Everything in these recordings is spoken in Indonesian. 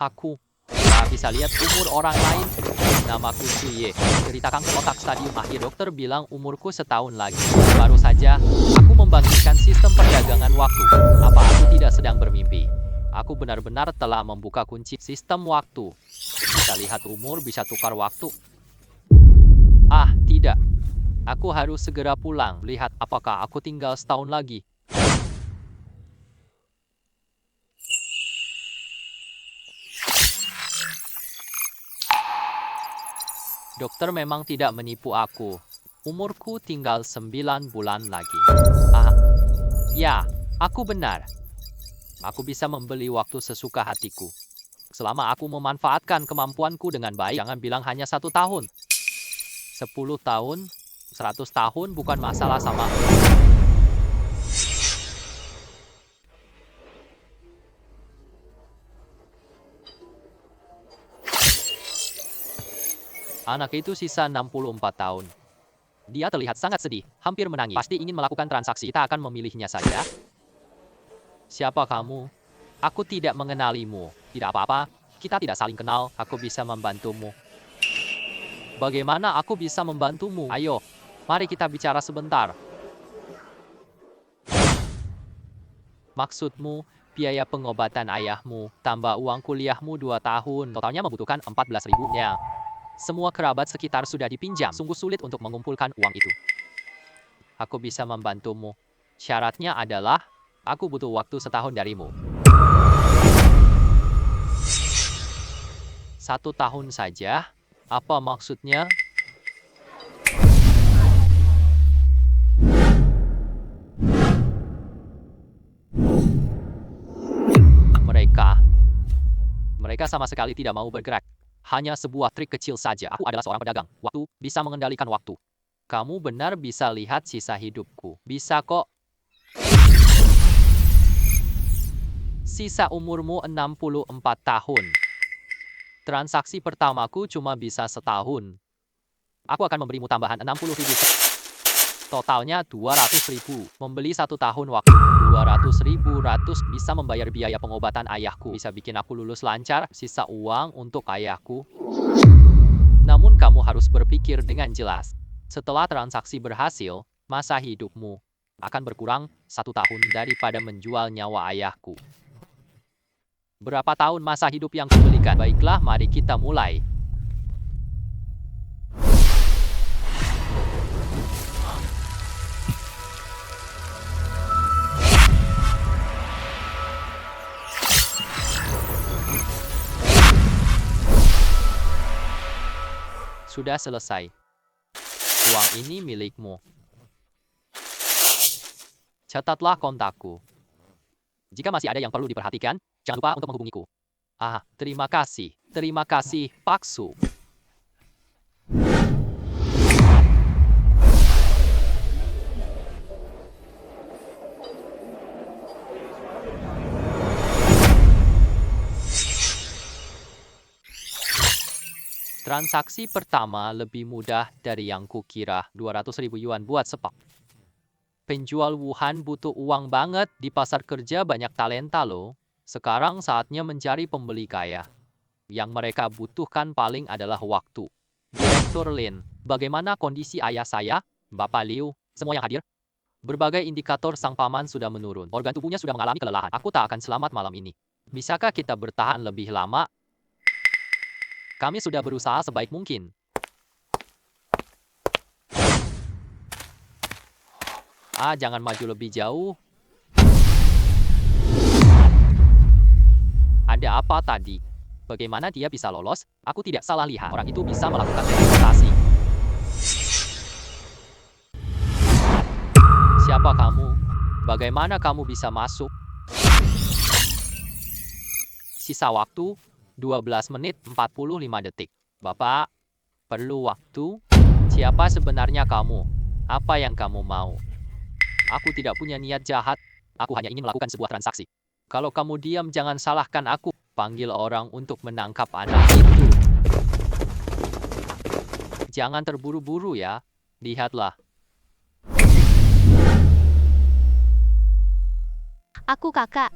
Aku tak bisa lihat umur orang lain. Namaku Suye. Cerita kanker otak stadium akhir. Dokter bilang umurku setahun lagi. Baru saja, aku membangkitkan sistem perdagangan waktu. Apa aku tidak sedang bermimpi? Aku benar-benar telah membuka kunci sistem waktu. Bisa lihat umur, bisa tukar waktu. Ah, tidak. Aku harus segera pulang. Lihat apakah aku tinggal setahun lagi. Dokter memang tidak menipu aku. Umurku tinggal 9 bulan lagi. Ah, ya, aku benar. Aku bisa membeli waktu sesuka hatiku. Selama aku memanfaatkan kemampuanku dengan baik, jangan bilang hanya 1 tahun. 10 tahun, 100 tahun bukan masalah sama. Anak itu sisa 64 tahun. Dia terlihat sangat sedih, hampir menangis. Pasti ingin melakukan transaksi. Kita akan memilihnya saja. Siapa kamu? Aku tidak mengenalimu. Tidak apa-apa, kita tidak saling kenal. Aku bisa membantumu. Bagaimana aku bisa membantumu? Ayo, mari kita bicara sebentar. Maksudmu, biaya pengobatan ayahmu, tambah uang kuliahmu 2 tahun. Totalnya membutuhkan 14.000-nya. Semua kerabat sekitar sudah dipinjam. Sungguh sulit untuk mengumpulkan uang itu. Aku bisa membantumu. Syaratnya adalah, aku butuh waktu setahun darimu. 1 tahun saja? Apa maksudnya? Mereka sama sekali tidak mau bergerak. Hanya sebuah trik kecil saja. Aku adalah seorang pedagang. Waktu bisa mengendalikan waktu. Kamu benar bisa lihat sisa hidupku. Bisa kok. Sisa umurmu 64 tahun. Transaksi pertamaku cuma bisa setahun. Aku akan memberimu tambahan 60.000. Totalnya 200.000. Membeli 1 tahun waktu. 200.000 bisa membayar biaya pengobatan ayahku. Bisa bikin aku lulus lancar. Sisa uang untuk ayahku. Namun kamu harus berpikir dengan jelas. Setelah transaksi berhasil, masa hidupmu akan berkurang 1 tahun daripada menjual nyawa ayahku. Berapa tahun masa hidup yang kubelikan? Baiklah, mari kita mulai. Sudah selesai. Uang ini milikmu. Catatlah kontakku. Jika masih ada yang perlu diperhatikan, jangan lupa untuk menghubungiku. Ah, terima kasih. Terima kasih, Pak Su. Transaksi pertama lebih mudah dari yang kukira. 200.000 yuan buat sepak. Penjual Wuhan butuh uang banget. Di pasar kerja banyak talenta loh. Sekarang saatnya mencari pembeli kaya. Yang mereka butuhkan paling adalah waktu. Direktur Lin, bagaimana kondisi ayah saya? Bapak Liu, semua yang hadir? Berbagai indikator sang paman sudah menurun. Organ tubuhnya sudah mengalami kelelahan. Aku tak akan selamat malam ini. Bisakah kita bertahan lebih lama? Kami sudah berusaha sebaik mungkin. Ah, jangan maju lebih jauh. Ada apa tadi? Bagaimana dia bisa lolos? Aku tidak salah lihat. Orang itu bisa melakukan teleportasi. Siapa kamu? Bagaimana kamu bisa masuk? Sisa waktu 12 menit 45 detik. Bapak, perlu waktu? Siapa sebenarnya kamu? Apa yang kamu mau? Aku tidak punya niat jahat. Aku hanya ingin melakukan sebuah transaksi. Kalau kamu diam, jangan salahkan aku. Panggil orang untuk menangkap anak itu. Jangan terburu-buru ya. Lihatlah. Aku kakak.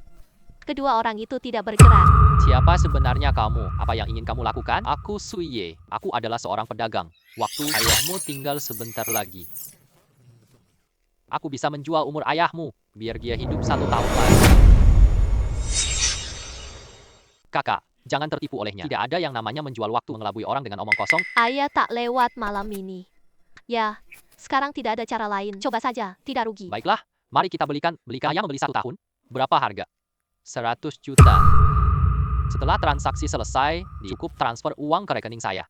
Kedua orang itu tidak bergerak. Siapa sebenarnya kamu? Apa yang ingin kamu lakukan? Aku Suye. Aku adalah seorang pedagang. Waktu ayahmu tinggal sebentar lagi. Aku bisa menjual umur ayahmu, biar dia hidup 1 tahun lagi. Kakak, jangan tertipu olehnya. Tidak ada yang namanya menjual waktu mengelabui orang dengan omong kosong. Ayah tak lewat malam ini. Ya, sekarang tidak ada cara lain. Coba saja, tidak rugi. Baiklah, mari kita belikan. Ayah membeli 1 tahun. Berapa harga? 100 juta. Setelah transaksi selesai, cukup transfer uang ke rekening saya.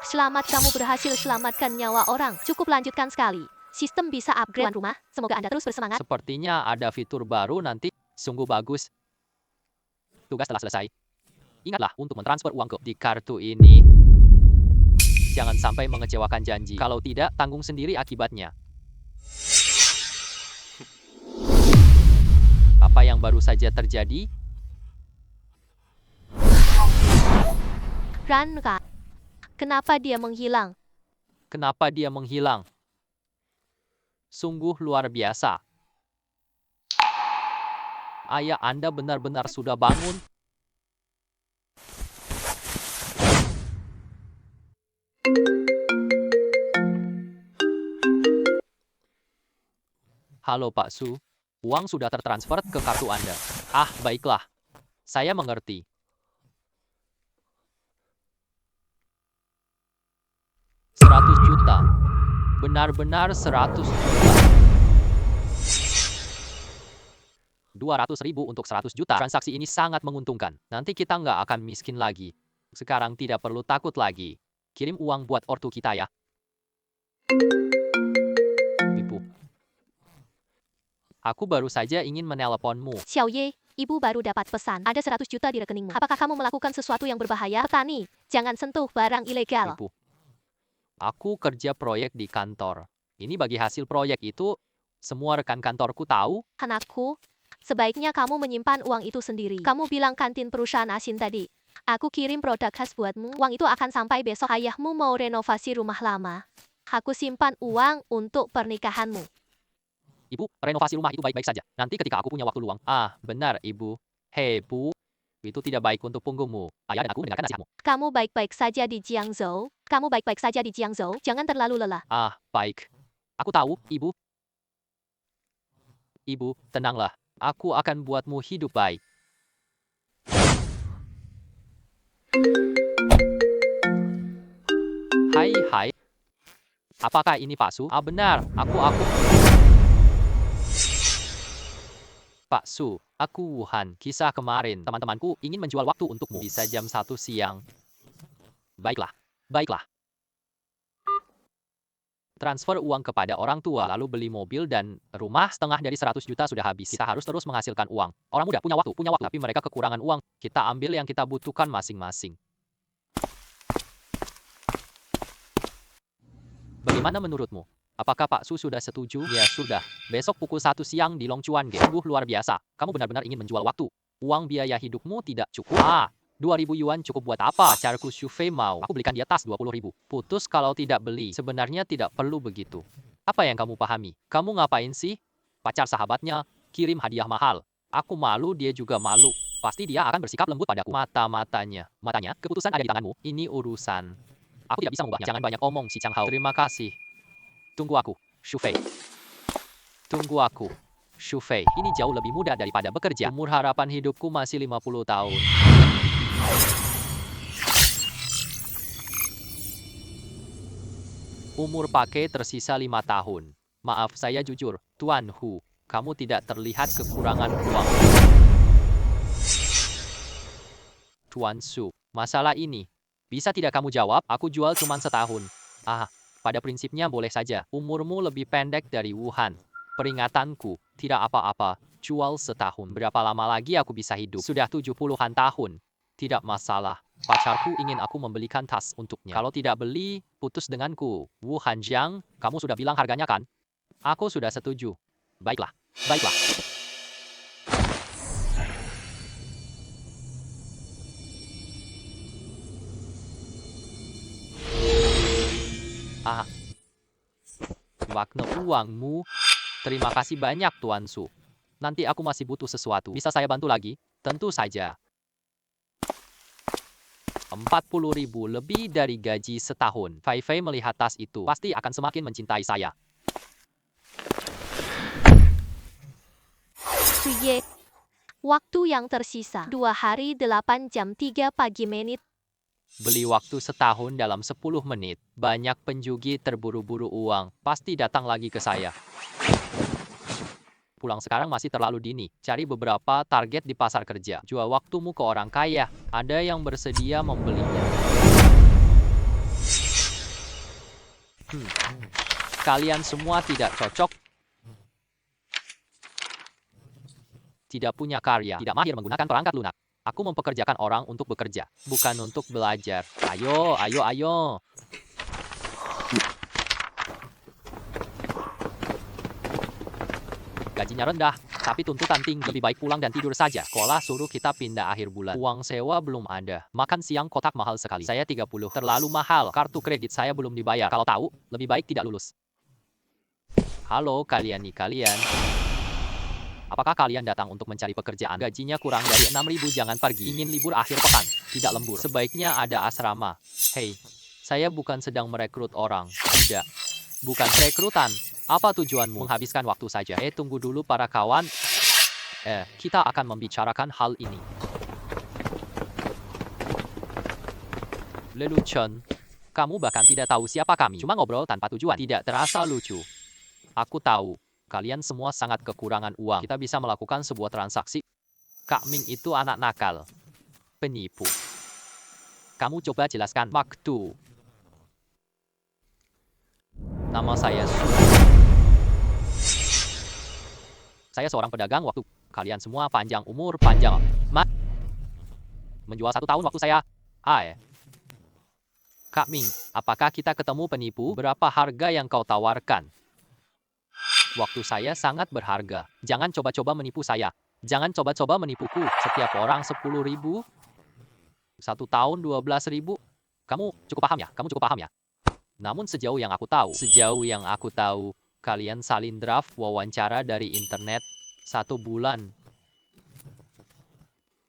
Selamat, kamu berhasil selamatkan nyawa orang. Cukup lanjutkan sekali. Sistem bisa upgrade rumah. Semoga Anda terus bersemangat. Sepertinya ada fitur baru nanti. Sungguh bagus. Tugas telah selesai. Ingatlah untuk mentransfer uang di kartu ini. Jangan sampai mengecewakan janji. Kalau tidak, tanggung sendiri akibatnya. Apa yang baru saja terjadi? Ranka, kenapa dia menghilang? Kenapa dia menghilang? Sungguh luar biasa. Ayah Anda benar-benar sudah bangun. Halo Pak Su, uang sudah tertransfer ke kartu Anda. Ah, baiklah. Saya mengerti. Juta. Benar-benar 100 juta. 200.000 untuk 100 juta. Transaksi ini sangat menguntungkan. Nanti kita nggak akan miskin lagi. Sekarang tidak perlu takut lagi. Kirim uang buat ortu kita ya. Ibu. Aku baru saja ingin meneleponmu. Xiaoye, ibu baru dapat pesan. Ada 100 juta di rekeningmu. Apakah kamu melakukan sesuatu yang berbahaya? Petani, jangan sentuh barang ilegal. Ibu. Aku kerja proyek di kantor. Ini bagi hasil proyek itu, semua rekan kantorku tahu. Anakku, sebaiknya kamu menyimpan uang itu sendiri. Kamu bilang kantin perusahaan asin tadi. Aku kirim produk khas buatmu. Uang itu akan sampai besok. Ayahmu mau renovasi rumah lama. Aku simpan uang untuk pernikahanmu. Ibu, renovasi rumah itu baik-baik saja. Nanti ketika aku punya waktu luang. Ah, benar, Ibu. Hei, Bu. Itu tidak baik untuk punggungmu. Ayah dan aku mendengarkan nasihatmu. Kamu baik-baik saja di Jiangzhou. Kamu baik-baik saja di Jiangzhou. Jangan terlalu lelah. Ah, baik. Aku tahu, Ibu. Ibu, tenanglah. Aku akan buatmu hidup baik. Hai. Apakah ini Pak Su? Ah, benar. Aku. Pak Su, aku Wuhan. Kisah kemarin, teman-temanku ingin menjual waktu untukmu. Bisa jam 1 siang. Baiklah. Transfer uang kepada orang tua, lalu beli mobil dan rumah. Setengah dari 100 juta sudah habis. Kita harus terus menghasilkan uang. Orang muda punya waktu, tapi mereka kekurangan uang. Kita ambil yang kita butuhkan masing-masing. Bagaimana menurutmu? Apakah Pak Su sudah setuju? Ya sudah. Besok pukul 1 siang di Longchuan Gate. Sungguh luar biasa. Kamu benar-benar ingin menjual waktu. Uang biaya hidupmu tidak cukup. 2.000 yuan cukup buat apa? Pacarku Shufei mau. Aku belikan di atas 20.000. Putus kalau tidak beli. Sebenarnya tidak perlu begitu. Apa yang kamu pahami? Kamu ngapain sih? Pacar sahabatnya kirim hadiah mahal. Aku malu, dia juga malu. Pasti dia akan bersikap lembut padaku. Matanya, keputusan ada di tanganmu. Ini urusan. Aku tidak bisa mengubahnya. Jangan banyak omong, si Chang Hao. Terima kasih. Tunggu aku, Shufei. Ini jauh lebih mudah daripada bekerja. Umur harapan hidupku masih 50 tahun. Umur pakai tersisa 5 tahun. Maaf, saya jujur. Tuan Hu, kamu tidak terlihat kekurangan uang. Tuan Su, masalah ini. Bisa tidak kamu jawab? Aku jual cuma setahun. Pada prinsipnya boleh saja. Umurmu lebih pendek dari Wuhan. Peringatanku, tidak apa-apa. Jual setahun. Berapa lama lagi aku bisa hidup? Sudah 70-an tahun. Tidak masalah. Pacarku ingin aku membelikan tas untuknya. Kalau tidak beli, putus denganku. Wuhan Jiang, kamu sudah bilang harganya kan? Aku sudah setuju. Baiklah. Waktu uangmu. Terima kasih banyak, Tuan Su. Nanti aku masih butuh sesuatu. Bisa saya bantu lagi? Tentu saja. 40.000 lebih dari gaji setahun. Fei Fei melihat tas itu. Pasti akan semakin mencintai saya. Suye. Waktu yang tersisa 2 hari 8 jam 3 pagi menit. Beli waktu setahun dalam 10 menit. Banyak penjugi terburu-buru uang. Pasti datang lagi ke saya. Pulang sekarang masih terlalu dini. Cari beberapa target di pasar kerja. Jual waktumu ke orang kaya. Ada yang bersedia membelinya. Kalian semua tidak cocok. Tidak punya karya. Tidak mahir menggunakan perangkat lunak. Aku mempekerjakan orang untuk bekerja, bukan untuk belajar. Ayo, ayo, ayo. Gajinya rendah, tapi tuntutan tinggi. Lebih baik pulang dan tidur saja. Sekolah suruh kita pindah akhir bulan. Uang sewa belum ada. Makan siang kotak mahal sekali. Saya 30. Terlalu mahal. Kartu kredit saya belum dibayar. Kalau tahu, lebih baik tidak lulus. Halo kalian nih kalian. Apakah kalian datang untuk mencari pekerjaan? Gajinya kurang dari 6.000, jangan pergi. Ingin libur akhir pekan, tidak lembur. Sebaiknya ada asrama. Hei, saya bukan sedang merekrut orang. Tidak. Bukan rekrutan. Apa tujuanmu? Menghabiskan waktu saja. Tunggu dulu para kawan. Kita akan membicarakan hal ini. Lelucon. Kamu bahkan tidak tahu siapa kami. Cuma ngobrol tanpa tujuan. Tidak terasa lucu. Aku tahu. Kalian semua sangat kekurangan uang. Kita bisa melakukan sebuah transaksi. Kak Ming itu anak nakal. Penipu. Kamu coba jelaskan. Waktu. Nama saya Su. Saya seorang pedagang waktu. Kalian semua panjang umur, panjang. Menjual 1 tahun waktu saya. Kak Ming, apakah kita ketemu penipu? Berapa harga yang kau tawarkan? Waktu saya sangat berharga. Jangan coba-coba menipu saya. Jangan coba-coba menipuku. Setiap orang 10.000. 1 tahun 12.000. Kamu cukup paham ya? Kamu cukup paham ya? Namun sejauh yang aku tahu, kalian salin draft wawancara dari internet 1 bulan.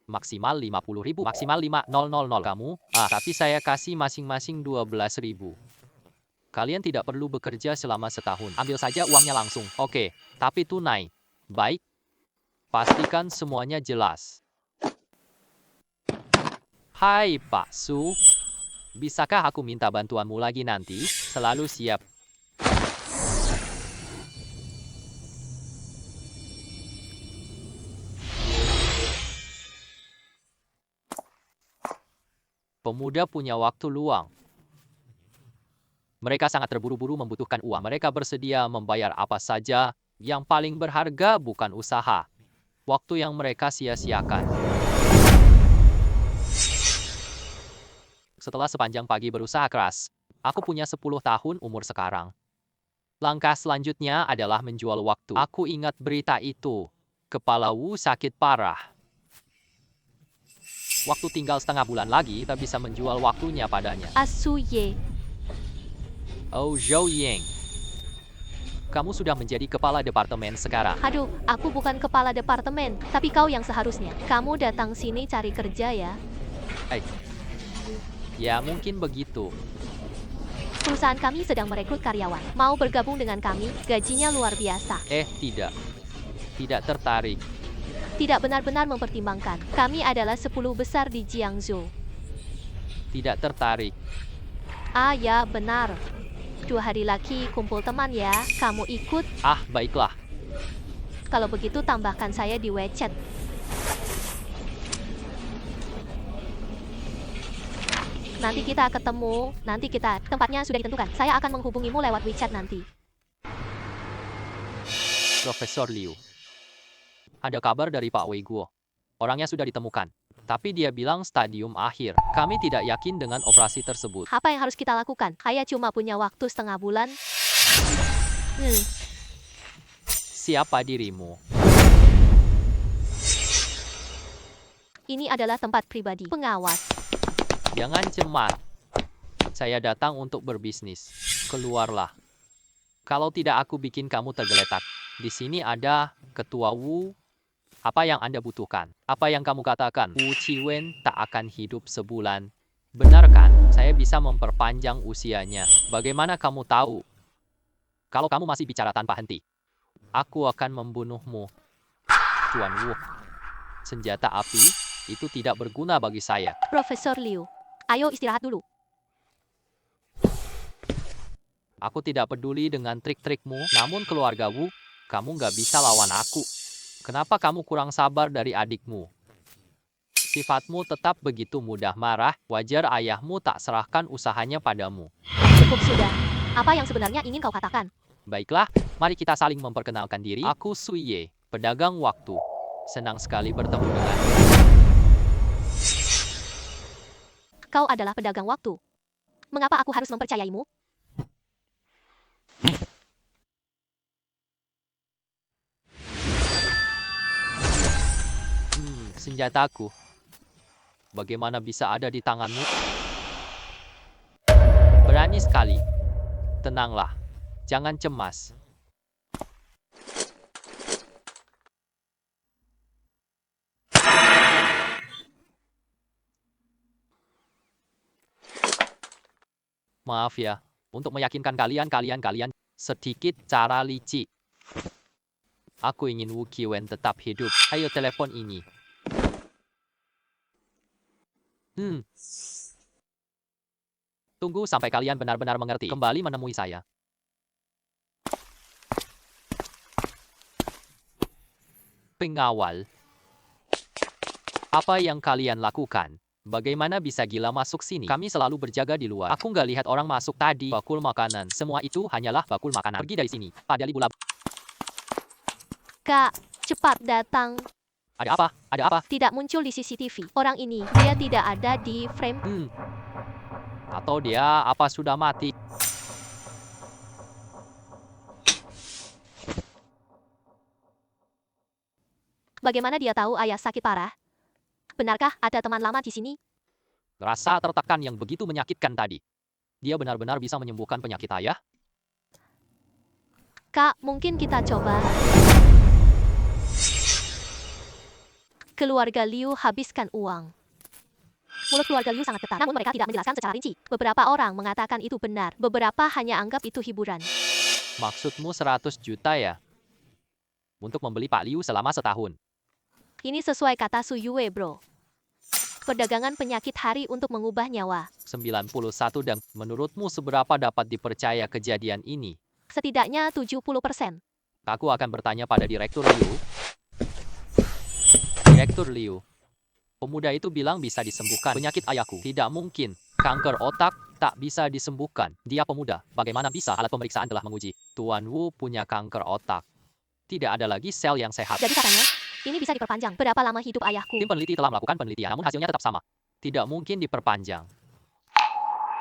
Maksimal 50.000, maksimal 5.000. Kamu, tapi saya kasih masing-masing 12.000. Kalian tidak perlu bekerja selama setahun. Ambil saja uangnya langsung. Oke, tapi tunai. Baik. Pastikan semuanya jelas. Hai Pak Su. Bisakah aku minta bantuanmu lagi nanti? Selalu siap. Pemuda punya waktu luang. Mereka sangat terburu-buru membutuhkan uang. Mereka bersedia membayar apa saja. Yang paling berharga bukan usaha. Waktu yang mereka sia-siakan. Setelah sepanjang pagi berusaha keras, aku punya 10 tahun umur sekarang. Langkah selanjutnya adalah menjual waktu. Aku ingat berita itu. Kepala Wu sakit parah. Waktu tinggal setengah bulan lagi, kita bisa menjual waktunya padanya. Asuye. Oh, Zhou Ying. Kamu sudah menjadi kepala departemen sekarang. Aduh, aku bukan kepala departemen, tapi kau yang seharusnya. Kamu datang sini cari kerja ya. Ya, mungkin begitu. Perusahaan kami sedang merekrut karyawan. Mau bergabung dengan kami, gajinya luar biasa. Tidak. Tidak tertarik. Tidak benar-benar mempertimbangkan. Kami adalah 10 besar di Jiangsu. Tidak tertarik. Ya, benar. 2 hari lagi kumpul teman ya. Kamu ikut? Baiklah. Kalau begitu tambahkan saya di WeChat. Nanti kita ketemu. Tempatnya sudah ditentukan. Saya akan menghubungimu lewat WeChat nanti. Profesor Liu. Ada kabar dari Pak Wei Guo. Orangnya sudah ditemukan. Tapi dia bilang stadium akhir. Kami tidak yakin dengan operasi tersebut. Apa yang harus kita lakukan? Saya cuma punya waktu setengah bulan. Siapa dirimu? Ini adalah tempat pribadi. Pengawas. Jangan cemas. Saya datang untuk berbisnis. Keluarlah. Kalau tidak aku bikin kamu tergeletak. Di sini ada Ketua Wu. Apa yang Anda butuhkan? Apa yang kamu katakan? Wu Qiwen tak akan hidup sebulan. Benar kan? Saya bisa memperpanjang usianya. Bagaimana kamu tahu? Kalau kamu masih bicara tanpa henti, aku akan membunuhmu. Tuan Wu, senjata api itu tidak berguna bagi saya. Profesor Liu, ayo istirahat dulu. Aku tidak peduli dengan trik-trikmu, namun keluarga Wu, kamu nggak bisa lawan aku. Kenapa kamu kurang sabar dari adikmu? Sifatmu tetap begitu mudah marah, wajar ayahmu tak serahkan usahanya padamu. Cukup sudah. Apa yang sebenarnya ingin kau katakan? Baiklah, mari kita saling memperkenalkan diri. Aku Sui Ye, pedagang waktu. Senang sekali bertemu dengan. Kau adalah pedagang waktu. Mengapa aku harus mempercayaimu? Senjataku. Bagaimana bisa ada di tanganmu? Berani sekali. Tenanglah. Jangan cemas. Maaf ya, untuk meyakinkan kalian sedikit cara licik. Aku ingin Wu Qiwen tetap hidup. Ayo telepon ini. Tunggu sampai kalian benar-benar mengerti. Kembali menemui saya. Pengawal. Apa yang kalian lakukan? Bagaimana bisa gila masuk sini? Kami selalu berjaga di luar. Aku nggak lihat orang masuk tadi. Bakul makanan. Semua itu hanyalah bakul makanan. Pergi dari sini. Padali Bulab. Kak, cepat datang. Ada apa? Ada apa? Tidak muncul di CCTV. Orang ini, dia tidak ada di frame. Atau dia apa sudah mati? Bagaimana dia tahu ayah sakit parah? Benarkah ada teman lama di sini? Rasa tertekan yang begitu menyakitkan tadi. Dia benar-benar bisa menyembuhkan penyakit ayah? Kak, mungkin kita coba. Keluarga Liu habiskan uang. Mulut keluarga Liu sangat ketat, namun mereka tidak menjelaskan secara rinci. Beberapa orang mengatakan itu benar, beberapa hanya anggap itu hiburan. Maksudmu 100 juta ya? Untuk membeli Pak Liu selama setahun. Ini sesuai kata Su Yue, bro. Perdagangan penyakit hari untuk mengubah nyawa. 91 dan menurutmu seberapa dapat dipercaya kejadian ini? Setidaknya 70%. Aku akan bertanya pada Direktur Liu. Direktur Liu. Pemuda itu bilang bisa disembuhkan penyakit ayahku. Tidak mungkin. Kanker otak tak bisa disembuhkan. Dia pemuda. Bagaimana bisa? Alat pemeriksaan telah menguji. Tuan Wu punya kanker otak. Tidak ada lagi sel yang sehat. Jadi katanya, ini bisa diperpanjang. Berapa lama hidup ayahku? Tim peneliti telah melakukan penelitian, namun hasilnya tetap sama. Tidak mungkin diperpanjang.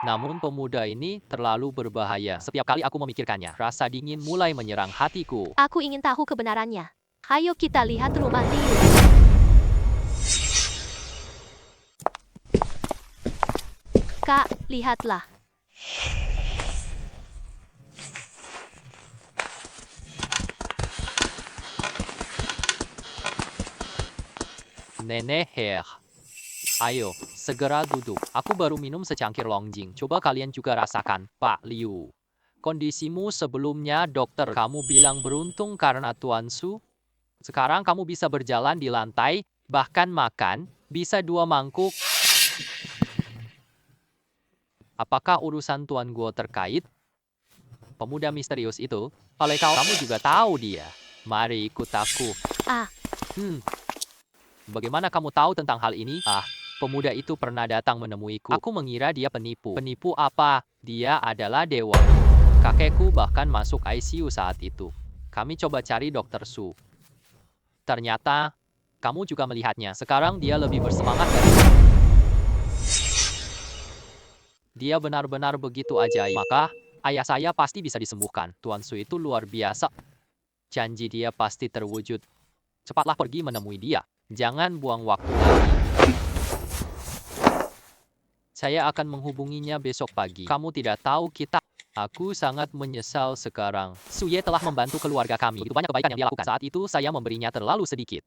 Namun pemuda ini terlalu berbahaya. Setiap kali aku memikirkannya, rasa dingin mulai menyerang hatiku. Aku ingin tahu kebenarannya. Ayo kita lihat rumah Liu. Kak, lihatlah. Nenek Her. Ayo, segera duduk. Aku baru minum secangkir Longjing. Coba kalian juga rasakan, Pak Liu. Kondisimu sebelumnya dokter. Kamu bilang beruntung karena Tuan Su. Sekarang kamu bisa berjalan di lantai, bahkan makan, bisa 2 mangkuk. Apakah urusan Tuan Guo terkait? Pemuda misterius itu, oleh kamu juga tahu dia. Mari ikut aku. Bagaimana kamu tahu tentang hal ini? Pemuda itu pernah datang menemuiku. Aku mengira dia penipu. Penipu apa? Dia adalah dewa. Kakekku bahkan masuk ICU saat itu. Kami coba cari Dokter Su. Ternyata, kamu juga melihatnya. Sekarang dia lebih bersemangat dari dia benar-benar begitu ajaib. Maka, ayah saya pasti bisa disembuhkan. Tuan Su itu luar biasa. Janji dia pasti terwujud. Cepatlah pergi menemui dia. Jangan buang waktu lagi. Saya akan menghubunginya besok pagi. Kamu tidak tahu kita. Aku sangat menyesal sekarang. Suye telah membantu keluarga kami. Itu banyak kebaikan yang dia lakukan. Saat itu saya memberinya terlalu sedikit.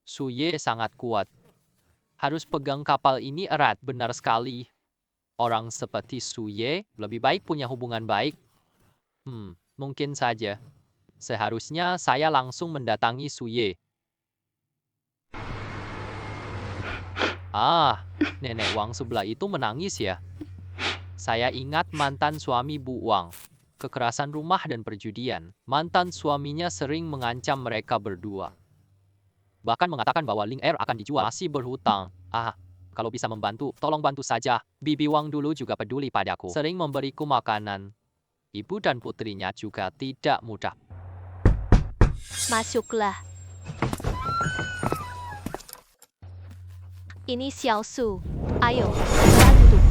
Suye sangat kuat. Harus pegang kapal ini erat. Benar sekali. Orang seperti Suye lebih baik punya hubungan baik. Mungkin saja. Seharusnya saya langsung mendatangi Suye. Nenek Wang sebelah itu menangis ya. Saya ingat mantan suami Bu Wang. Kekerasan rumah dan perjudian. Mantan suaminya sering mengancam mereka berdua. Bahkan mengatakan bahwa Ling Er akan dijual. Masih berhutang. Kalau bisa membantu, tolong bantu saja. Bibi Wang dulu juga peduli padaku. Sering memberiku makanan. Ibu dan putrinya juga tidak mudah. Masuklah. Ini Xiao Su. Ayo, segera duduk.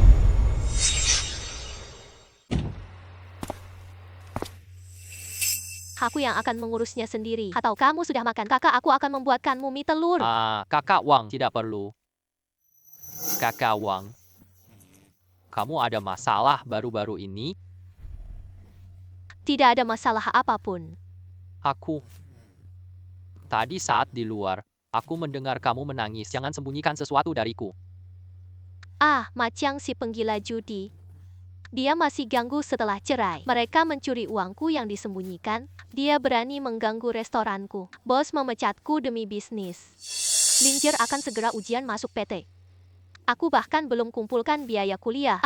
Aku yang akan mengurusnya sendiri. Atau kamu sudah makan? Kakak, aku akan membuatkanmu mie telur. Kakak Wang tidak perlu. Kakak Wang, kamu ada masalah baru-baru ini? Tidak ada masalah apapun. Tadi saat di luar, aku mendengar kamu menangis. Jangan sembunyikan sesuatu dariku. Macang si penggila judi. Dia masih ganggu setelah cerai. Mereka mencuri uangku yang disembunyikan. Dia berani mengganggu restoranku. Bos memecatku demi bisnis. Linjer akan segera ujian masuk PT. Aku bahkan belum kumpulkan biaya kuliah.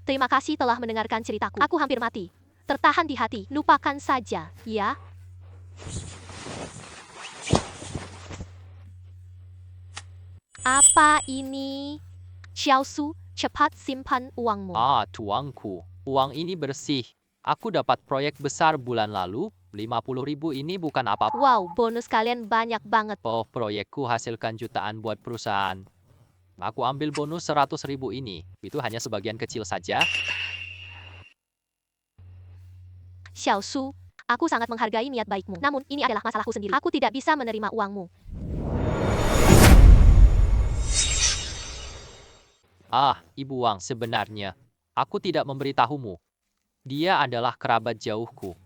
Terima kasih telah mendengarkan ceritaku. Aku hampir mati. Tertahan di hati. Lupakan saja, ya. Apa ini? Xiao Su, cepat simpan uangmu. Tuangku. Uang ini bersih. Aku dapat proyek besar bulan lalu. 50.000 ini bukan apa-apa. Wow, bonus kalian banyak banget. Proyekku hasilkan jutaan buat perusahaan. Aku ambil bonus 100.000 ini. Itu hanya sebagian kecil saja. Xiao Su, aku sangat menghargai niat baikmu. Namun, ini adalah masalahku sendiri. Aku tidak bisa menerima uangmu. Ibu Wang, sebenarnya, aku tidak memberitahumu. Dia adalah kerabat jauhku.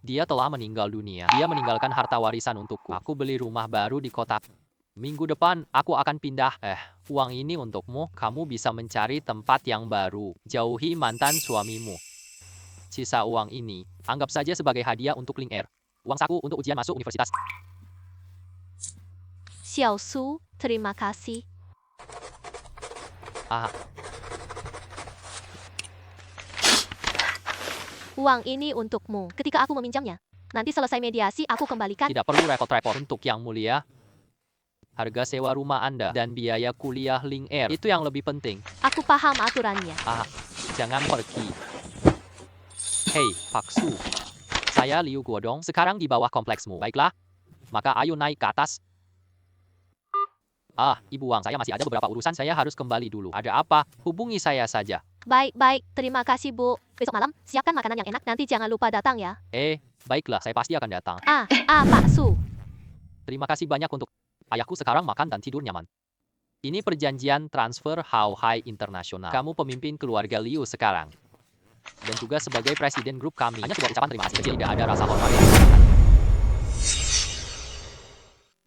Dia telah meninggal dunia. Dia meninggalkan harta warisan untukku. Aku beli rumah baru di kota. Minggu depan, aku akan pindah. Uang ini untukmu. Kamu bisa mencari tempat yang baru. Jauhi mantan suamimu. Sisa uang ini, anggap saja sebagai hadiah untuk Ling Er. Uang saku untuk ujian masuk universitas. Xiao Su, terima kasih. Uang ini untukmu. Ketika aku meminjamnya, nanti selesai mediasi aku kembalikan. Tidak perlu repot-repot untuk yang mulia. Harga sewa rumah Anda dan biaya kuliah Ling Er itu yang lebih penting. Aku paham aturannya. Jangan pergi. Hei, Pak Su. Saya Liu Guodong, sekarang di bawah kompleksmu. Baiklah, maka ayo naik ke atas. Ibu Wang, saya masih ada beberapa urusan. Saya harus kembali dulu. Ada apa? Hubungi saya saja. Baik. Terima kasih, Bu. Besok malam, siapkan makanan yang enak. Nanti jangan lupa datang ya. Baiklah, saya pasti akan datang. Pak Su. Terima kasih banyak untuk ayahku sekarang makan dan tidur nyaman. Ini perjanjian transfer Hao Hai Internasional. Kamu pemimpin keluarga Liu sekarang. Dan juga sebagai presiden grup kami. Hanya sebuah ucapan terima kasih kecil, tidak ada rasa hormat yang diberikan.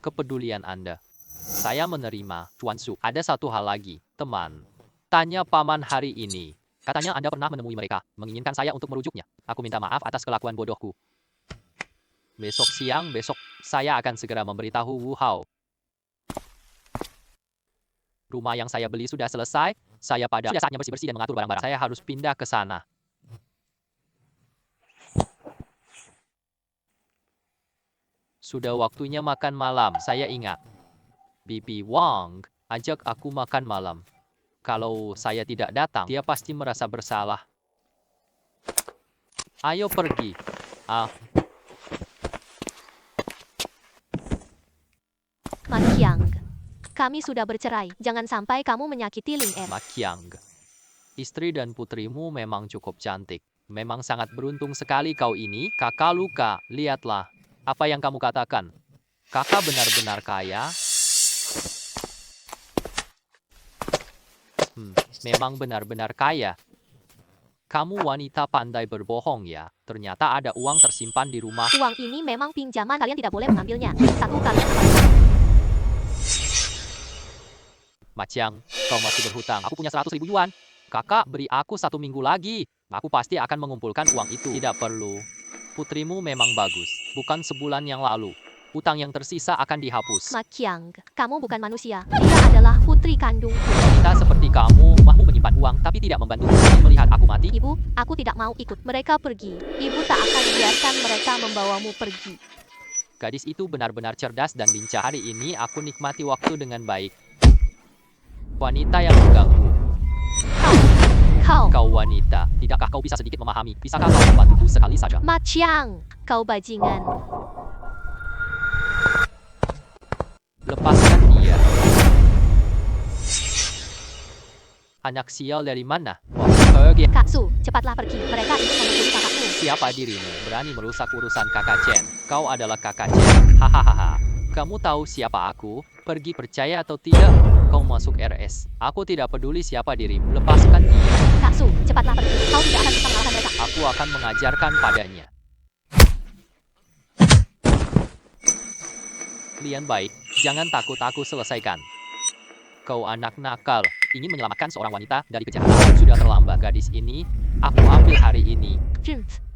Kepedulian Anda. Saya menerima, Tuan Su. Ada satu hal lagi, teman. Tanya paman hari ini. Katanya Anda pernah menemui mereka, menginginkan saya untuk merujuknya. Aku minta maaf atas kelakuan bodohku. Besok siang, saya akan segera memberitahu Wu Hao. Rumah yang saya beli sudah selesai. Sudah saatnya bersih-bersih dan mengatur barang-barang. Saya harus pindah ke sana. Sudah waktunya makan malam, saya ingat. Bibi Wang ajak aku makan malam. Kalau saya tidak datang, dia pasti merasa bersalah. Ayo pergi. Ma Qiang, kami sudah bercerai. Jangan sampai kamu menyakiti Ling Er. Ma Qiang, istri dan putrimu memang cukup cantik. Memang sangat beruntung sekali kau ini. Kakak luka, lihatlah. Apa yang kamu katakan? Kakak benar-benar kaya. Memang benar-benar kaya. Kamu wanita pandai berbohong ya. Ternyata ada uang tersimpan di rumah. Uang ini memang pinjaman, kalian tidak boleh mengambilnya. Satu kalian apa? Macang, kau masih berhutang. Aku punya 100.000 yuan. Kakak, beri aku 1 minggu lagi. Aku pasti akan mengumpulkan uang itu. Tidak perlu. Putrimu memang bagus. Bukan sebulan yang lalu. Utang yang tersisa akan dihapus. Makiang, kamu bukan manusia. Dia adalah putri kandungku. Wanita seperti kamu mahmu menyimpan uang tapi tidak membantu melihat aku mati. Ibu, aku tidak mau ikut. Mereka pergi. Ibu tak akan biarkan mereka membawamu pergi. Gadis itu benar-benar cerdas dan lincah. Hari ini aku nikmati waktu dengan baik. Wanita yang mengganggu. Kau wanita, tidakkah kau bisa sedikit memahami? Bisakah kau membantuku sekali saja? Maciang, kau bajingan. Lepaskan dia. Anak sial dari mana? Pergi. Kak Su, cepatlah pergi. Mereka ingin membunuh kakakmu. Siapa dirimu? Berani merusak urusan kakak Chen. Kau adalah kakak Chen. Hahaha. Kamu tahu siapa aku? Pergi, percaya atau tidak? Kau masuk RS. Aku tidak peduli siapa dirimu. Lepaskan dia. Kak Su, cepatlah pergi. Kau tidak akan bisa mengalahkan mereka. Aku akan mengajarkan padanya. Kalian baik. Jangan takut, aku selesaikan. Kau anak nakal. Ingin menyelamatkan seorang wanita dari kejahatan. Sudah terlambat. Gadis ini, aku ambil hari ini.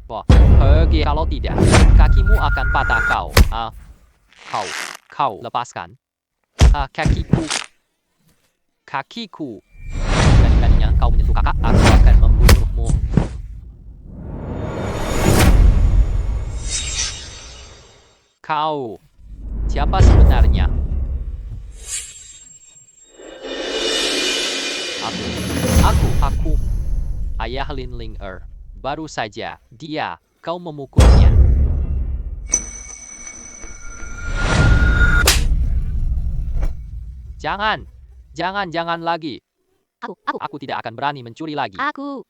Wah, pergi. Kalau tidak, kakimu akan patah kau. Kau lepaskan. Kakiku. Berani-beraninya kau menyentuh kakak, aku akan membunuhmu. Kau, siapa sebenarnya? Aku. Ayah Lin Ling Er. Baru saja, kau memukulnya. Jangan lagi. Aku tidak akan berani mencuri lagi. Aku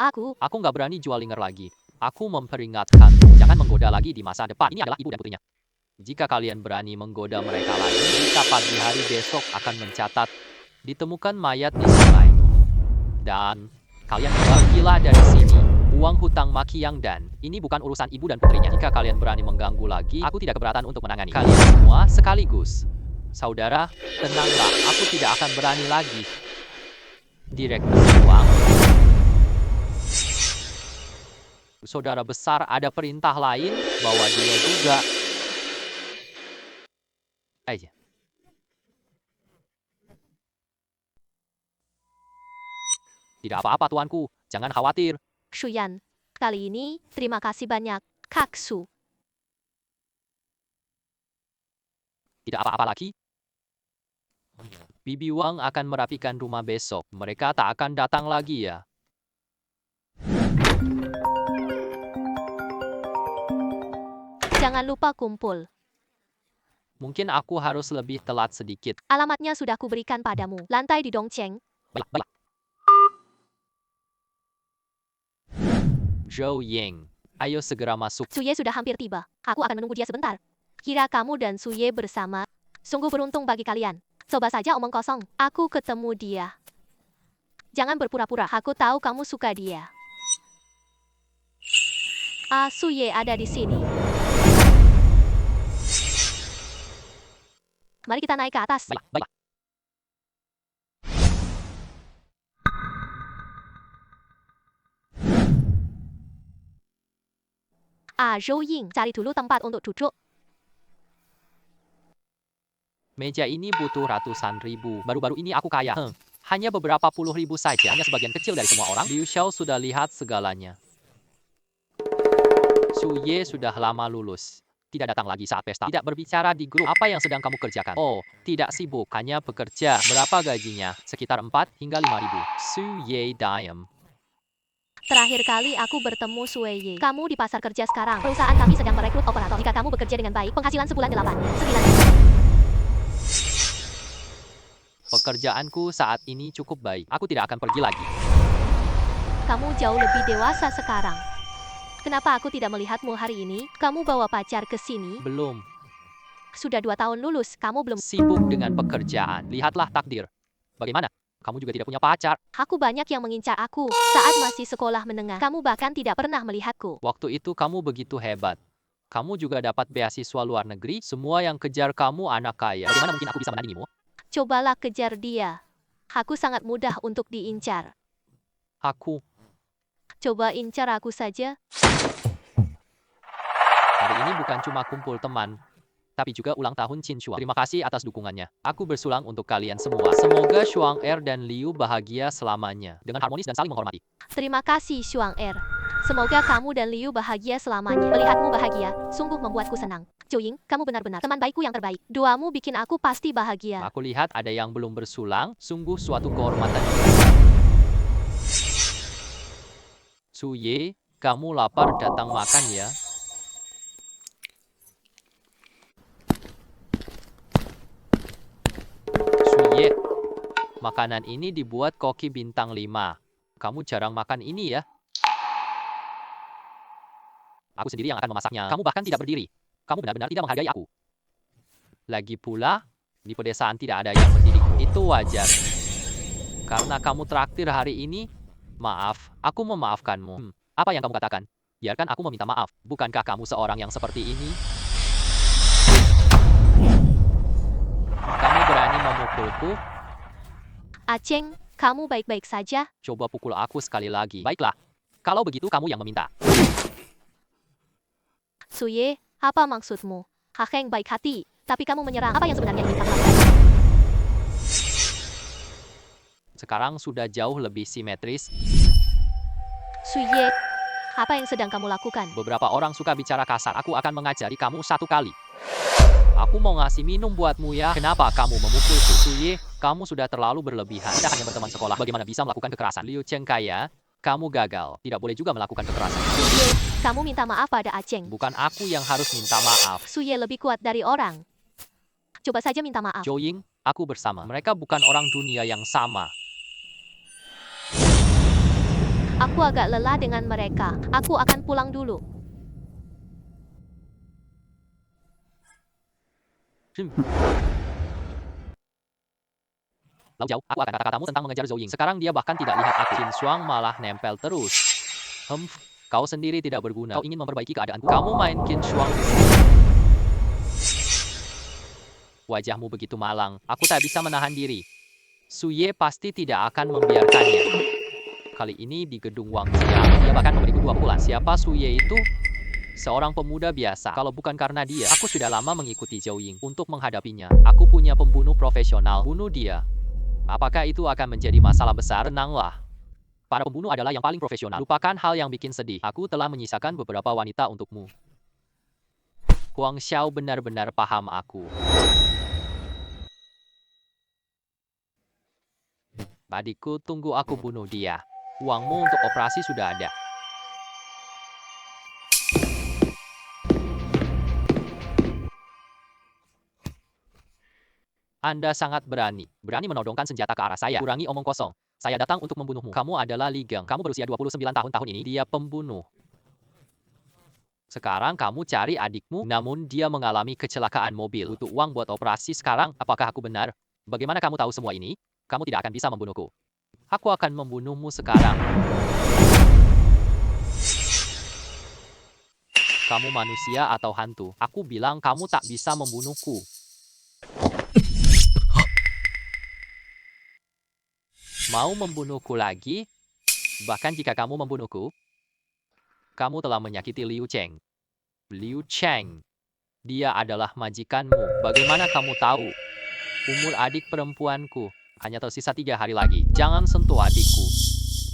nggak berani jual linger lagi. Aku memperingatkan, jangan menggoda lagi di masa depan. Ini adalah ibu dan putrinya. Jika kalian berani menggoda mereka lagi, jika pagi hari besok akan mencatat, ditemukan mayat di sungai. Dan kalian pergilah dari sini. Uang hutang Makiang dan ini bukan urusan ibu dan putrinya. Jika kalian berani mengganggu lagi, aku tidak keberatan untuk menangani kalian semua sekaligus. Saudara, tenanglah, aku tidak akan berani lagi. Direktur uang. Saudara besar, ada perintah lain, bawa dia juga. Aja. Tidak apa-apa tuanku, jangan khawatir. Shuyan, kali ini terima kasih banyak, Kak Su. Tidak apa-apa lagi. Bibi Wang akan merapikan rumah besok. Mereka tak akan datang lagi ya. Jangan lupa kumpul. Mungkin aku harus lebih telat sedikit. Alamatnya sudah kuberikan padamu. Lantai di Dongcheng. Baiklah. Zhou Ying, ayo segera masuk. Suye sudah hampir tiba. Aku akan menunggu dia sebentar. Kira kamu dan Suye bersama. Sungguh beruntung bagi kalian. Coba saja omong kosong. Aku ketemu dia. Jangan berpura-pura. Aku tahu kamu suka dia. Suye ada di sini. Mari kita naik ke atas. Baiklah. Zhou Ying, cari dulu tempat untuk duduk. Meja ini butuh ratusan ribu. Baru-baru ini aku kaya. Hanya beberapa puluh ribu saja. Hanya sebagian kecil dari semua orang. Liu Xiao sudah lihat segalanya. Su Ye sudah lama lulus. Tidak datang lagi saat pesta. Tidak berbicara di grup. Apa yang sedang kamu kerjakan? Oh, tidak sibuk. Hanya bekerja. Berapa gajinya? Sekitar 4 hingga 5 ribu. Su Ye diem. Terakhir kali aku bertemu Suye. Kamu di pasar kerja sekarang. Perusahaan kami sedang merekrut operator. Jika kamu bekerja dengan baik, penghasilan sebulan 9. Pekerjaanku saat ini cukup baik. Aku tidak akan pergi lagi. Kamu jauh lebih dewasa sekarang. Kenapa aku tidak melihatmu hari ini? Kamu bawa pacar ke sini? Belum. Sudah 2 tahun lulus, kamu belum... Sibuk dengan pekerjaan. Lihatlah takdir. Bagaimana? Kamu juga tidak punya pacar. Aku banyak yang mengincar aku saat masih sekolah menengah. Kamu bahkan tidak pernah melihatku. Waktu itu kamu begitu hebat. Kamu juga dapat beasiswa luar negeri. Semua yang kejar kamu anak kaya. Bagaimana mungkin aku bisa menandingimu? Cobalah kejar dia. Aku sangat mudah untuk diincar. Aku, Coba incar aku saja. hari ini bukan cuma kumpul teman, tapi juga ulang tahun Qin Shuang. Terima kasih atas dukungannya. Aku bersulang untuk kalian semua. Semoga Shuang Er dan Liu bahagia selamanya. Dengan harmonis dan saling menghormati. Terima kasih, Shuang Er. Semoga kamu dan Liu bahagia selamanya. Melihatmu bahagia, sungguh membuatku senang. Zhou Ying, kamu benar-benar teman baikku yang terbaik. Duamu bikin aku pasti bahagia. Aku lihat ada yang belum bersulang, sungguh suatu kehormatan. Su Ye, kamu lapar datang makan ya. Su Ye, makanan ini dibuat koki bintang 5. Kamu jarang makan ini ya. Aku sendiri yang akan memasaknya. Kamu bahkan tidak berdiri. Kamu benar-benar tidak menghargai aku. Lagi pula, di pedesaan tidak ada yang mendidikmu. Itu wajar. Karena kamu traktir hari ini, maaf, aku memaafkanmu. Apa yang kamu katakan? Biarkan aku meminta maaf. Bukankah kamu seorang yang seperti ini? Kamu berani memukulku? Aceng, kamu baik-baik saja? Coba pukul aku sekali lagi. Baiklah. Kalau begitu kamu yang meminta. Su Ye, apa maksudmu? Hakeng baik hati, tapi kamu menyerang. Apa yang sebenarnya ingin kamu lakukan? Sekarang sudah jauh lebih simetris. Su Ye, apa yang sedang kamu lakukan? Beberapa orang suka bicara kasar. Aku akan mengajari kamu satu kali. Aku mau ngasih minum buatmu ya. Kenapa kamu memukulku? Su Ye, kamu sudah terlalu berlebihan. Kita hanya berteman sekolah. Bagaimana bisa melakukan kekerasan? Liu Cheng kaya, kamu gagal. Tidak boleh juga melakukan kekerasan. Su Ye, kamu minta maaf pada Aceng. Bukan aku yang harus minta maaf. Su Ye lebih kuat dari orang. Coba saja minta maaf. Zhou Ying, aku bersama. Mereka bukan orang dunia yang sama. Aku agak lelah dengan mereka. Aku akan pulang dulu. Lau Jiao, aku akan kata-katamu tentang mengejar Zhou Ying. Sekarang dia bahkan tidak lihat aku. Qin Shuang malah nempel terus. Kau sendiri tidak berguna. Kau ingin memperbaiki keadaanku. Kamu main Qin Shuang. Wajahmu begitu malang. Aku tak bisa menahan diri. Su Ye pasti tidak akan membiarkannya. Kali ini di gedung Wang Xiang, dia bahkan memberiku 2 pukulan. Siapa Su Ye itu? Seorang pemuda biasa. Kalau bukan karena dia, aku sudah lama mengikuti Zhou Ying untuk menghadapinya. Aku punya pembunuh profesional. Bunuh dia. Apakah itu akan menjadi masalah besar? Tenanglah. Para pembunuh adalah yang paling profesional. Lupakan hal yang bikin sedih. Aku telah menyisakan beberapa wanita untukmu. Huang Xiao benar-benar paham aku. Adikku, tunggu aku bunuh dia. Uangmu untuk operasi sudah ada. Anda sangat berani. Berani menodongkan senjata ke arah saya. Kurangi omong kosong. Saya datang untuk membunuhmu. Kamu adalah Li Geng. Kamu berusia 29 tahun ini. Dia pembunuh. Sekarang kamu cari adikmu, namun dia mengalami kecelakaan mobil. Butuh uang buat operasi sekarang. Apakah aku benar? Bagaimana kamu tahu semua ini? Kamu tidak akan bisa membunuhku. Aku akan membunuhmu sekarang. Kamu manusia atau hantu? Aku bilang kamu tak bisa membunuhku. Mau membunuhku lagi? Bahkan jika kamu membunuhku, kamu telah menyakiti Liu Cheng. Liu Cheng. Dia adalah majikanmu. Bagaimana kamu tahu? Umur adik perempuanku. Hanya tersisa 3 hari lagi. Jangan sentuh adikku.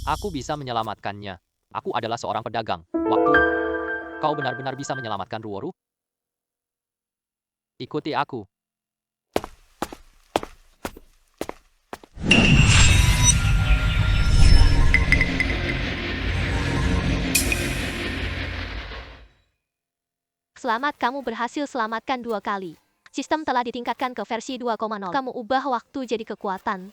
Aku bisa menyelamatkannya. Aku adalah seorang pedagang. Waktu kau benar-benar bisa menyelamatkan Ruoru? Ikuti aku. Selamat, kamu berhasil selamatkan 2 kali. Sistem telah ditingkatkan ke versi 2.0. Kamu ubah waktu jadi kekuatan.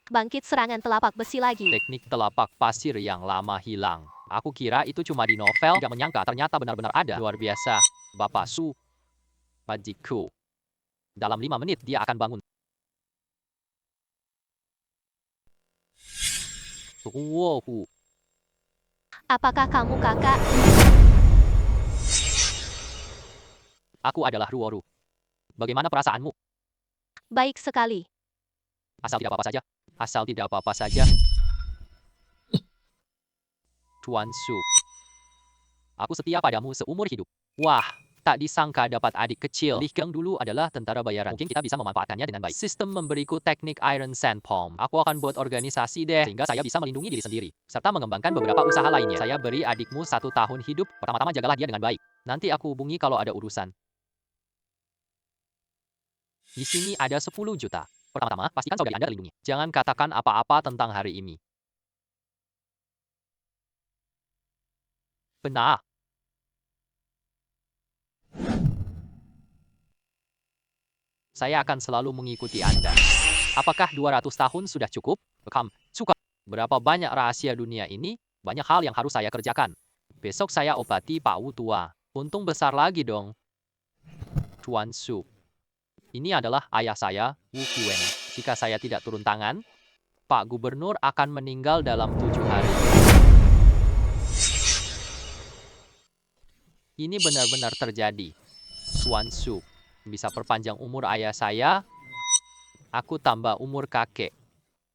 Bangkit serangan telapak besi lagi. Teknik telapak pasir yang lama hilang. Aku kira itu cuma di novel. Tidak menyangka ternyata benar-benar ada. Luar biasa. Bapak Su. Adikku. Dalam 5 menit dia akan bangun. Wow. Apakah kamu kakak? Aku adalah Ruoru. Bagaimana perasaanmu? Baik sekali. Asal tidak apa-apa saja. Asal tidak apa-apa saja. Tuan Su. Aku setia padamu seumur hidup. Wah, tak disangka dapat adik kecil. Li Geng dulu adalah tentara bayaran. Mungkin kita bisa memanfaatkannya dengan baik. Sistem memberiku teknik Iron Sand Palm. Aku akan buat organisasi deh, sehingga saya bisa melindungi diri sendiri. Serta mengembangkan beberapa usaha lainnya. Saya beri adikmu 1 tahun hidup. Pertama-tama jagalah dia dengan baik. Nanti aku hubungi kalau ada urusan. Di sini ada 10 juta. Pertama-tama, pastikan saudari Anda terlindungi. Jangan katakan apa-apa tentang hari ini. Benar. Saya akan selalu mengikuti Anda. Apakah 200 tahun sudah cukup? Kamu suka. Berapa banyak rahasia dunia ini? Banyak hal yang harus saya kerjakan. Besok saya obati Pak Wu tua. Untung besar lagi dong. Tuan Su. Ini adalah ayah saya, Wu Qiwen. Jika saya tidak turun tangan, Pak Gubernur akan meninggal dalam 7 hari. Ini benar-benar terjadi. Tuan Su. Bisa perpanjang umur ayah saya, aku tambah umur kakek.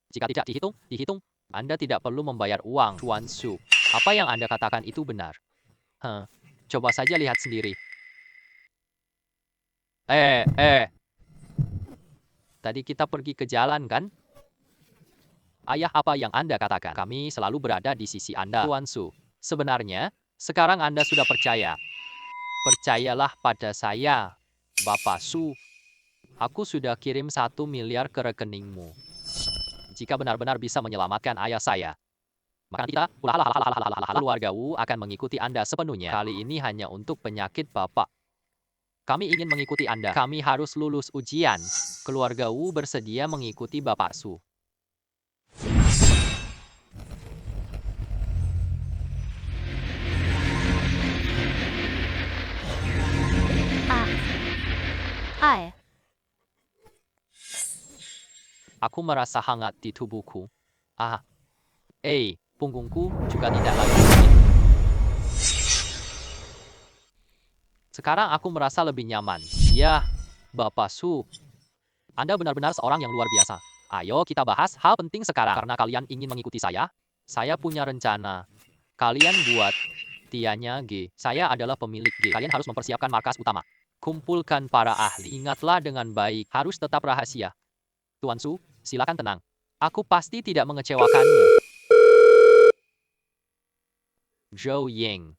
Jika tidak dihitung, Anda tidak perlu membayar uang, Tuan Su. Apa yang Anda katakan itu benar. Coba saja lihat sendiri. Tadi kita pergi ke jalan, kan? Ayah, apa yang Anda katakan? Kami selalu berada di sisi Anda, Tuan Su. Sebenarnya, sekarang Anda sudah percaya. Percayalah pada saya, Bapak Su. Aku sudah kirim 1 miliar ke rekeningmu. Jika benar-benar bisa menyelamatkan ayah saya, maka kita, keluarga Wu akan mengikuti Anda sepenuhnya. Kali ini hanya untuk penyakit Bapak. Kami ingin mengikuti Anda. Kami harus lulus ujian. Keluarga Wu bersedia mengikuti Bapak Su. Aku merasa hangat di tubuhku. Punggungku juga tidak lagi sakit. Sekarang aku merasa lebih nyaman. Ya, Bapak Su. Anda benar-benar seorang yang luar biasa. Ayo kita bahas hal penting sekarang. Karena kalian ingin mengikuti saya punya rencana. Kalian buat Tianya G. Saya adalah pemilik G. Kalian harus mempersiapkan markas utama. Kumpulkan para ahli. Ingatlah dengan baik, harus tetap rahasia. Tuan Su, silakan tenang. Aku pasti tidak mengecewakanmu. Zhou Ying.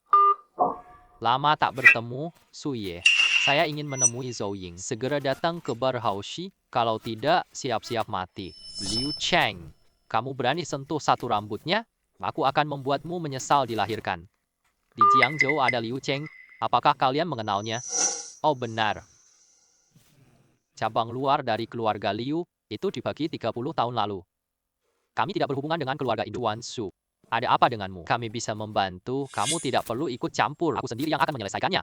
Lama tak bertemu, Su Ye. Saya ingin menemui Zhou Ying. Segera datang ke Bar Haoshi. Kalau tidak, siap-siap mati. Liu Cheng. Kamu berani sentuh satu rambutnya? Aku akan membuatmu menyesal dilahirkan. Di Jiangzhou ada Liu Cheng. Apakah kalian mengenalnya? Oh benar. Cabang luar dari keluarga Liu itu dibagi 30 tahun lalu. Kami tidak berhubungan dengan keluarga Tuan Su. Ada apa denganmu? Kami bisa membantu. Kamu tidak perlu ikut campur. Aku sendiri yang akan menyelesaikannya.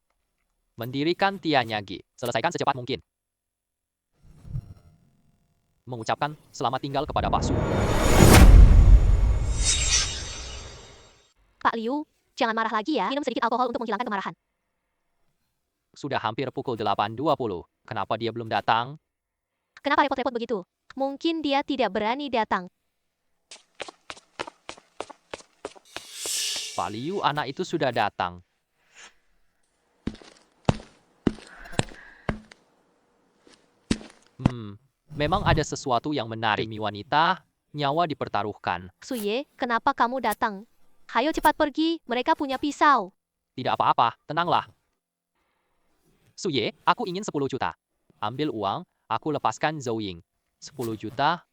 Mendirikan Tianya Gi. Selesaikan secepat mungkin. Mengucapkan selamat tinggal kepada Pak Su. Pak Liu, jangan marah lagi ya. Minum sedikit alkohol untuk menghilangkan kemarahan. Sudah hampir pukul 8.20. Kenapa dia belum datang? Kenapa repot-repot begitu? Mungkin dia tidak berani datang. Pak Liu, anak itu sudah datang. Memang ada sesuatu yang menarik. Demi wanita, nyawa dipertaruhkan. Su Ye, kenapa kamu datang? Hayo cepat pergi, mereka punya pisau. Tidak apa-apa, tenanglah. Su Ye, aku ingin 10 juta. Ambil uang, aku lepaskan Zhou Ying. 10 juta?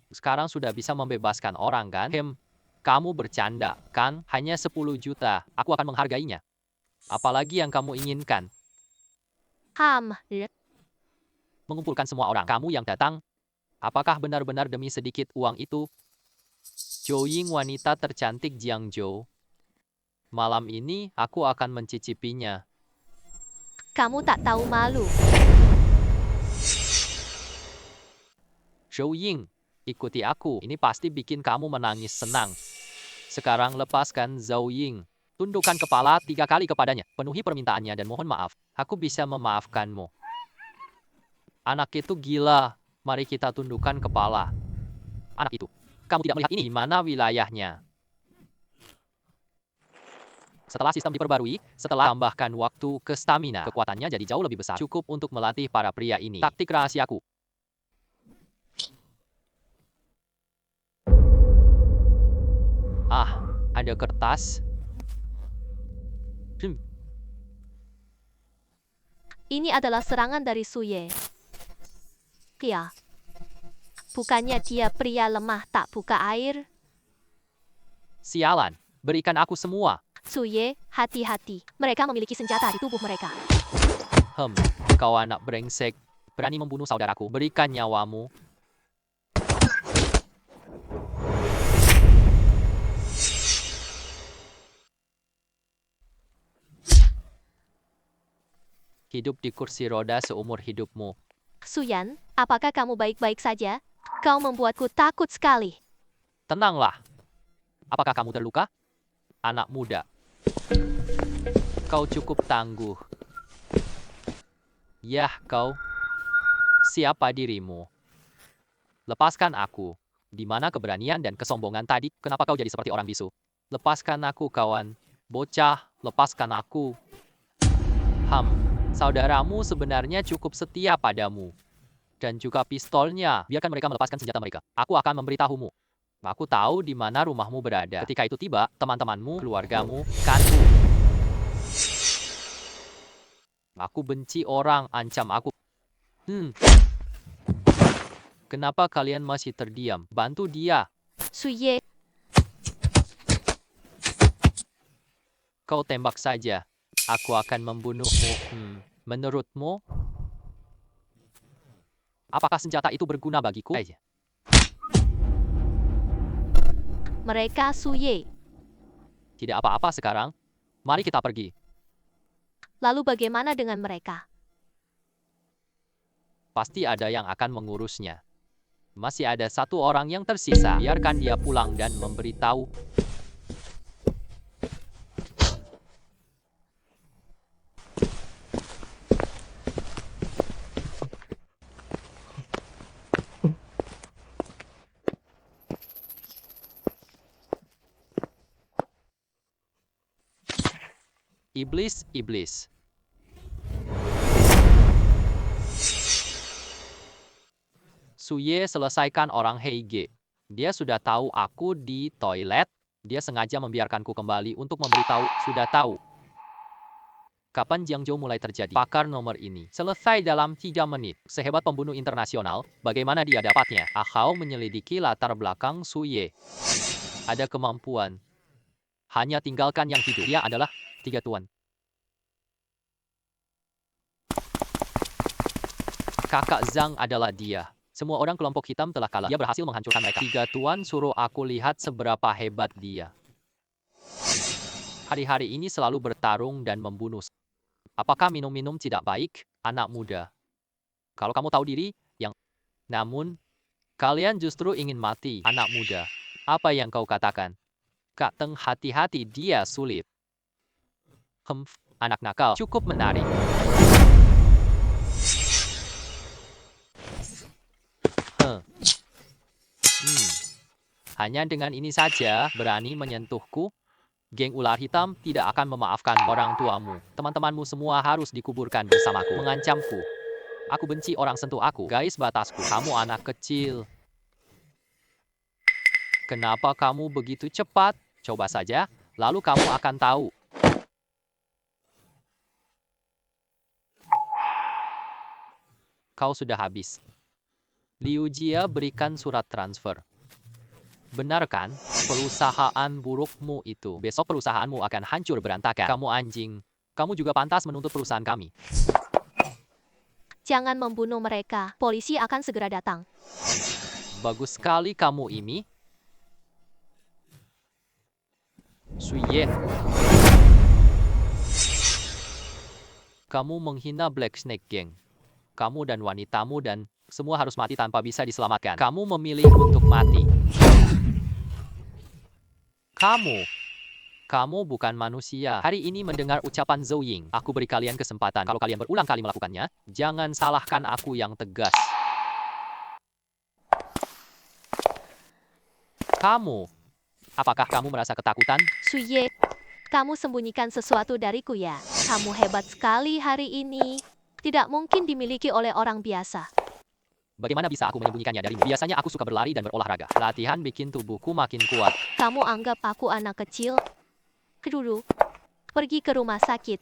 Sekarang sudah bisa membebaskan orang, kan? Kamu bercanda, kan? Hanya 10 juta. Aku akan menghargainya. Apalagi yang kamu inginkan? Mengumpulkan semua orang. Kamu yang datang. Apakah benar-benar demi sedikit uang itu? Zhou Ying, wanita tercantik Jiangzhou. Malam ini, aku akan mencicipinya. Kamu tak tahu malu. Zhou Ying, Ikuti aku, ini pasti bikin kamu menangis senang. Sekarang lepaskan Zhao Ying. Tundukkan kepala 3 kali kepadanya. Penuhi permintaannya dan mohon maaf. Aku bisa memaafkanmu. Anak itu gila. Mari kita tundukkan kepala. Anak itu. Kamu tidak melihat ini? Di mana wilayahnya? Setelah sistem diperbarui, setelah tambahkan waktu ke stamina, kekuatannya jadi jauh lebih besar. Cukup untuk melatih para pria ini. Taktik rahasiaku. Ah, ada kertas. Ini adalah serangan dari Suye. Ya. Bukannya dia pria lemah tak buka air? Sialan, berikan aku semua. Suye, hati-hati. Mereka memiliki senjata di tubuh mereka. Kau anak brengsek. Berani membunuh saudaraku. Berikan nyawamu. Hidup di kursi roda seumur hidupmu. Suyan, apakah kamu baik-baik saja? Kau membuatku takut sekali. Tenanglah. Apakah kamu terluka? Anak muda. Kau cukup tangguh. Yah, kau. Siapa dirimu? Lepaskan aku. Di mana keberanian dan kesombongan tadi? Kenapa kau jadi seperti orang bisu? Lepaskan aku, kawan. Bocah, lepaskan aku. Saudaramu sebenarnya cukup setia padamu. Dan juga pistolnya. Biarkan mereka melepaskan senjata mereka. Aku akan memberitahumu. Aku tahu di mana rumahmu berada. Ketika itu tiba, teman-temanmu, keluargamu, kanku. Aku benci orang ancam aku. Kenapa kalian masih terdiam? Bantu dia. Suye, Kau tembak saja. Aku akan membunuhmu. Menurutmu? Apakah senjata itu berguna bagiku? mereka Suye. Tidak apa-apa sekarang. Mari kita pergi. Lalu bagaimana dengan mereka? Pasti ada yang akan mengurusnya. Masih ada satu orang yang tersisa. Biarkan dia pulang dan memberitahu. Iblis. Suye selesaikan orang Heige. Dia sudah tahu aku di toilet. Dia sengaja membiarkanku kembali untuk memberitahu. Sudah tahu. Kapan Jiangzhou mulai terjadi? Pakar nomor ini. Selesai dalam 3 menit. Sehebat pembunuh internasional, bagaimana dia dapatnya? Ahau menyelidiki latar belakang Suye. Ada kemampuan. Hanya tinggalkan yang hidup. Dia adalah 3 tuan. Kakak Zhang adalah dia. Semua orang kelompok hitam telah kalah. Dia berhasil menghancurkan mereka. 3 tuan suruh aku lihat seberapa hebat dia. Hari-hari ini selalu bertarung dan membunuh. Apakah minum-minum tidak baik, anak muda? Kalau kamu tahu diri, namun, kalian justru ingin mati, anak muda. Apa yang kau katakan? Kak Teng, hati-hati, dia sulit. Anak nakal, cukup menarik. Hanya dengan ini saja, berani menyentuhku? Geng ular hitam tidak akan memaafkan orang tuamu. Teman-temanmu semua harus dikuburkan bersamaku. Mengancamku. Aku benci orang sentuh aku. Garis batasku. Kamu anak kecil. Kenapa kamu begitu cepat? Coba saja, lalu kamu akan tahu. Kau sudah habis. Liu Jia berikan surat transfer. Benar kan? Perusahaan burukmu itu. Besok perusahaanmu akan hancur berantakan. Kamu anjing. Kamu juga pantas menuntut perusahaan kami. Jangan membunuh mereka. Polisi akan segera datang. Bagus sekali kamu ini. Suye. Kamu menghina Black Snake Gang. Kamu dan wanitamu dan Semua harus mati tanpa bisa diselamatkan. Kamu memilih untuk mati. Kamu bukan manusia. Hari ini mendengar ucapan Zhou Ying. Aku beri kalian kesempatan. Kalau kalian berulang kali melakukannya, jangan salahkan aku yang tegas. Apakah kamu merasa ketakutan? Suye, kamu sembunyikan sesuatu dariku ya. Kamu hebat sekali hari ini. Tidak mungkin dimiliki oleh orang biasa. Bagaimana bisa aku menyembunyikannya darimu? Biasanya aku suka berlari dan berolahraga. Latihan bikin tubuhku makin kuat. Kamu anggap aku anak kecil? Dulu, pergi ke rumah sakit.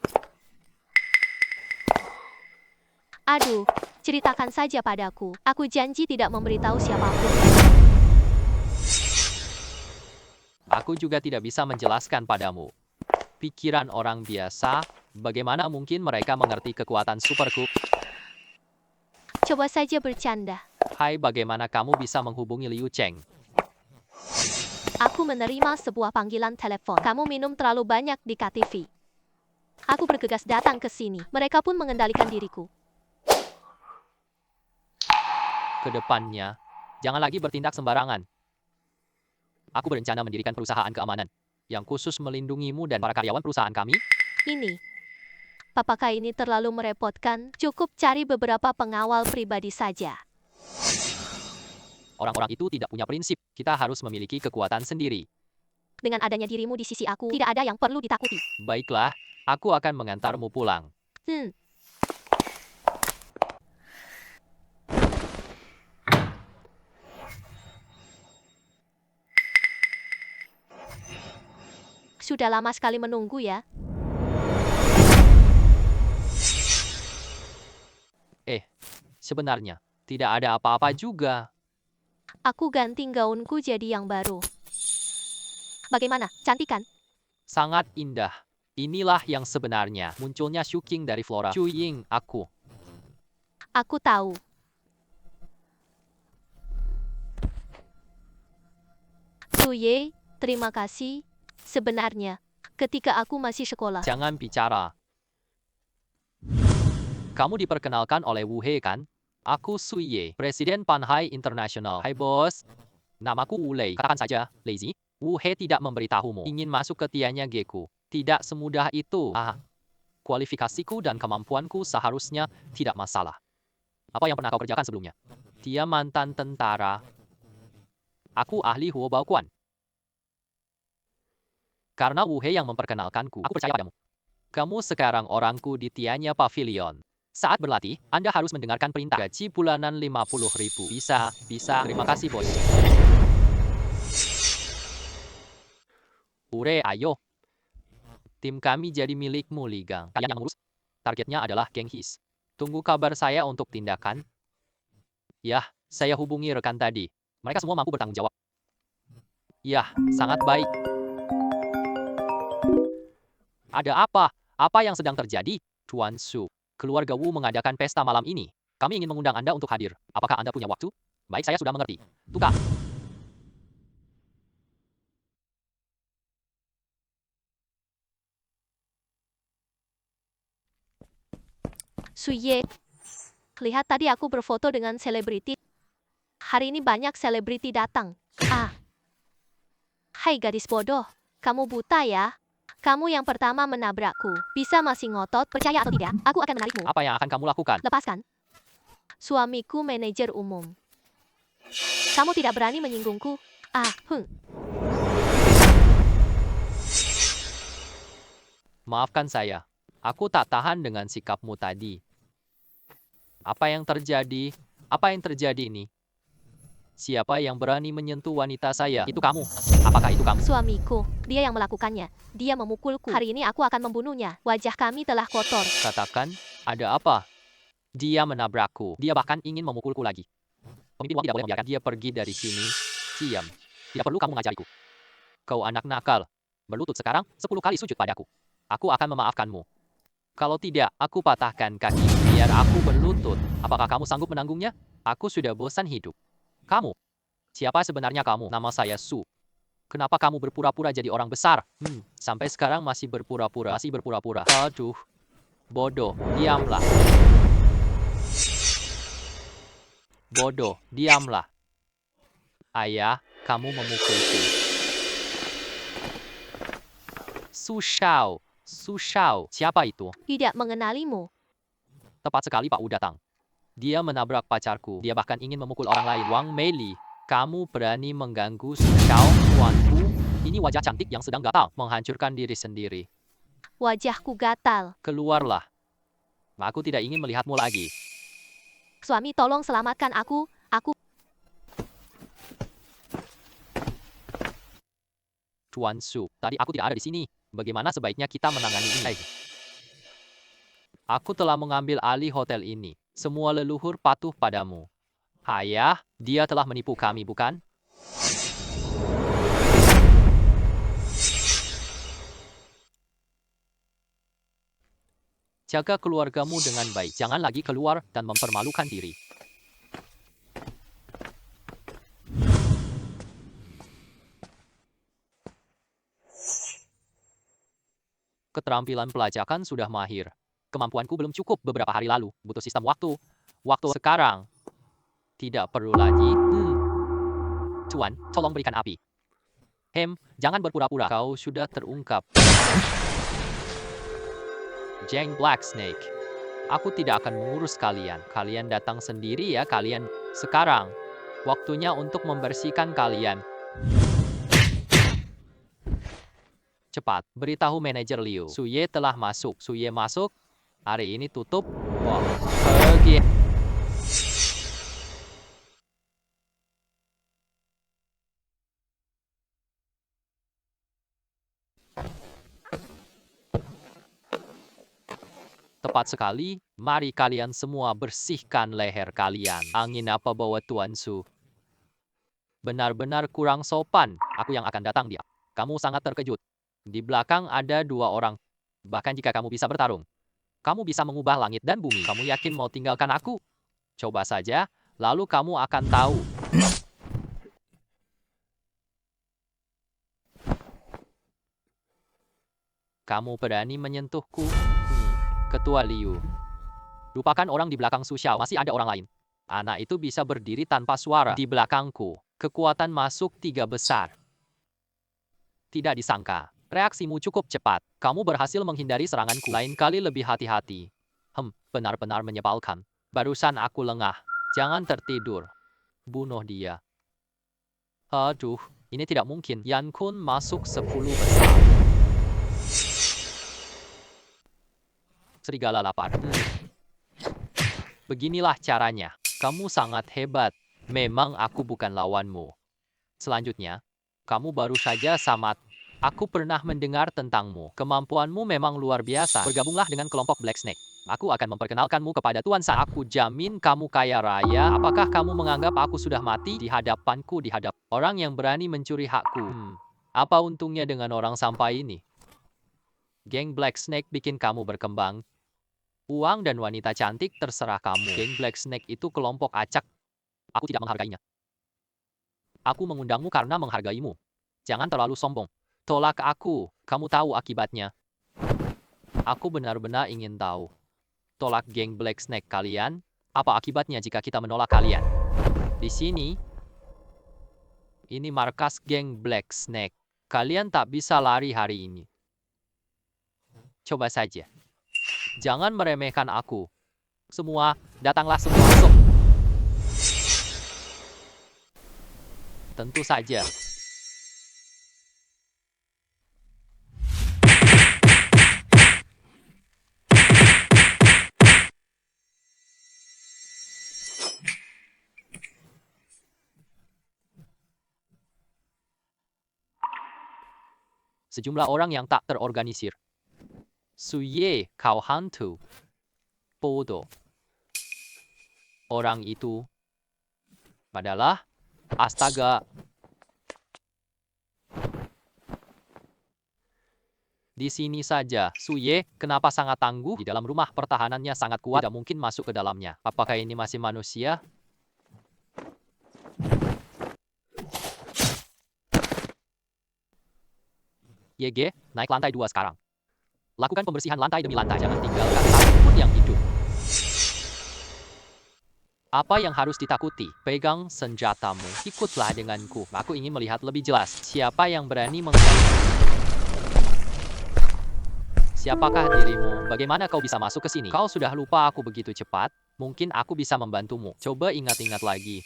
Aduh, ceritakan saja padaku. Aku janji tidak memberitahu siapapun. Aku juga tidak bisa menjelaskan padamu. Pikiran orang biasa, bagaimana mungkin mereka mengerti kekuatan superku? Coba saja bercanda. Hai, bagaimana kamu bisa menghubungi Liu Cheng? Aku menerima sebuah panggilan telepon. Kamu minum terlalu banyak di KTV. Aku bergegas datang ke sini. Mereka pun mengendalikan diriku. Kedepannya, jangan lagi bertindak sembarangan. Aku berencana mendirikan perusahaan keamanan yang khusus melindungimu dan para karyawan perusahaan kami. Ini. Apakah ini terlalu merepotkan? Cukup cari beberapa pengawal pribadi saja. Orang-orang itu tidak punya prinsip. Kita harus memiliki kekuatan sendiri. Dengan adanya dirimu di sisi aku, tidak ada yang perlu ditakuti. Baiklah, aku akan mengantarmu pulang. Sudah lama sekali menunggu ya. Sebenarnya, tidak ada apa-apa juga. Aku ganti gaunku jadi yang baru. Bagaimana? Cantik kan? Sangat indah. Inilah yang sebenarnya. Munculnya Shuking dari Flora. Shu Ying, aku. Aku tahu. Suye, terima kasih. Sebenarnya, ketika aku masih sekolah, Jangan bicara. Kamu diperkenalkan oleh Wu He kan? Aku Sui Ye, Presiden Panhai International. Hai bos. Namaku Wu Lei. Katakan saja, Lazy. Wu He tidak memberitahumu. Ingin masuk ke Tianya Geku. Tidak semudah itu. Kualifikasiku dan kemampuanku seharusnya tidak masalah. Apa yang pernah kau kerjakan sebelumnya? Dia mantan tentara. Aku ahli Huo Baoquan. Karena Wu He yang memperkenalkanku, aku percaya padamu. Kamu sekarang orangku di Tianya Pavilion. Saat berlatih, Anda harus mendengarkan perintah. Gaji bulanan 50.000. Bisa. Terima kasih, bos. Ure, ayo. Tim kami jadi milikmu, Ligang. Kalian yang mengurus. Targetnya adalah geng His. Tunggu kabar saya untuk tindakan. Yah, saya hubungi rekan tadi. Mereka semua mampu bertanggung jawab. Yah, sangat baik. Ada apa? Apa yang sedang terjadi? Tuan Su, keluarga Wu mengadakan pesta malam ini. Kami ingin mengundang Anda untuk hadir. Apakah Anda punya waktu? Baik, saya sudah mengerti. Tukar. Suye, lihat tadi aku berfoto dengan selebriti. Hari ini banyak selebriti datang. Hai gadis bodoh, kamu buta ya? Kamu yang pertama menabrakku. Bisa masih ngotot, percaya atau tidak, aku akan menarikmu. Apa yang akan kamu lakukan? Lepaskan. Suamiku manajer umum. Kamu tidak berani menyinggungku? Maafkan saya. Aku tak tahan dengan sikapmu tadi. Apa yang terjadi? Apa yang terjadi ini? Siapa yang berani menyentuh wanita saya? Itu kamu. Apakah itu kamu? Suamiku, dia yang melakukannya. Dia memukulku. Hari ini aku akan membunuhnya. Wajah kami telah kotor. Katakan, ada apa? Dia menabrakku. Dia bahkan ingin memukulku lagi. Pemimpin Wang tidak boleh membiarkan dia pergi dari sini. Diam. Tidak perlu kamu mengajariku. Kau anak nakal. Berlutut sekarang, 10 kali sujud padaku. Aku akan memaafkanmu. Kalau tidak, aku patahkan kaki. Biar aku berlutut. Apakah kamu sanggup menanggungnya? Aku sudah bosan hidup. Kamu? Siapa sebenarnya kamu? Nama saya Su. Kenapa kamu berpura-pura jadi orang besar? Sampai sekarang masih berpura-pura. Aduh. Bodoh. Diamlah. Bodoh, diamlah. Ayah, kamu memukulku. Su Shao. Su Shao. Siapa itu? Tidak mengenalimu. Tepat sekali Pak Wu datang. Dia menabrak pacarku. Dia bahkan ingin memukul orang lain. Wang Meili, kamu berani mengganggu Su Shao, tuanku? Ini wajah cantik yang sedang gatal, menghancurkan diri sendiri. Wajahku gatal. Keluarlah. Aku tidak ingin melihatmu lagi. Suami, tolong selamatkan aku. Aku Tuan Su, tadi aku tidak ada di sini. Bagaimana sebaiknya kita menangani ini? Aku telah mengambil alih hotel ini. Semua leluhur patuh padamu. Ayah, dia telah menipu kami, bukan? Jaga keluargamu dengan baik. Jangan lagi keluar dan mempermalukan diri. Keterampilan pelacakan sudah mahir. Kemampuanku belum cukup beberapa hari lalu. Butuh sistem waktu. Waktu sekarang. Tidak perlu lagi. Tuan, tolong berikan api. Jangan berpura-pura. Kau sudah terungkap. Jeng Black Snake. Aku tidak akan mengurus kalian. Kalian datang sendiri ya, kalian. Sekarang, waktunya untuk membersihkan kalian. Cepat, beritahu manajer Liu. Suye telah masuk. Suye masuk. Hari ini tutup. Wah, pergi. Tepat sekali. Mari kalian semua bersihkan leher kalian. Angin apa bawa Tuan Su? Benar-benar kurang sopan. Aku yang akan datang dia. Kamu sangat terkejut. Di belakang ada 2 orang. Bahkan jika kamu bisa bertarung, kamu bisa mengubah langit dan bumi. Kamu yakin mau tinggalkan aku? Coba saja, lalu kamu akan tahu. Kamu berani menyentuhku? Ketua Liu. Lupakan orang di belakang Su Xiao, masih ada orang lain. Anak itu bisa berdiri tanpa suara di belakangku. Kekuatan masuk 3 besar. Tidak disangka. Reaksimu cukup cepat. Kamu berhasil menghindari seranganku. Lain kali lebih hati-hati. Benar-benar menyebalkan. Barusan aku lengah. Jangan tertidur. Bunuh dia. Aduh, ini tidak mungkin. Yan Kun masuk 10 besar. Serigala lapar. Beginilah caranya. Kamu sangat hebat. Memang aku bukan lawanmu. Selanjutnya, kamu baru saja samat. Aku pernah mendengar tentangmu. Kemampuanmu memang luar biasa. Bergabunglah dengan kelompok Black Snake. Aku akan memperkenalkanmu kepada Tuan San. Aku jamin kamu kaya raya. Apakah kamu menganggap aku sudah mati di hadapanku, di hadap orang yang berani mencuri hakku? Apa untungnya dengan orang sampai ini? Geng Black Snake bikin kamu berkembang. Uang dan wanita cantik terserah kamu. Geng Black Snake itu kelompok acak. Aku tidak menghargainya. Aku mengundangmu karena menghargaimu. Jangan terlalu sombong. Tolak aku, kamu tahu akibatnya. Aku benar-benar ingin tahu. Tolak geng Black Snake kalian, apa akibatnya jika kita menolak kalian? Di sini, ini markas geng Black Snake. Kalian tak bisa lari hari ini. Coba saja. Jangan meremehkan aku. Semua, datanglah semua masuk. Tentu saja. Sejumlah orang yang tak terorganisir. Suye, kau hantu. Bodoh. Orang itu adalah astaga. Di sini saja. Suye, kenapa sangat tangguh? Di dalam rumah pertahanannya sangat kuat. Tidak mungkin masuk ke dalamnya. Apakah ini masih manusia? YG, naik lantai 2 sekarang. Lakukan pembersihan lantai demi lantai. Jangan tinggalkan satu pun yang hidup. Apa yang harus ditakuti? Pegang senjatamu. Ikutlah denganku. Aku ingin melihat lebih jelas. Siapa yang berani mengganggu? Siapakah dirimu? Bagaimana kau bisa masuk ke sini? Kau sudah lupa aku begitu cepat? Mungkin aku bisa membantumu. Coba ingat-ingat lagi.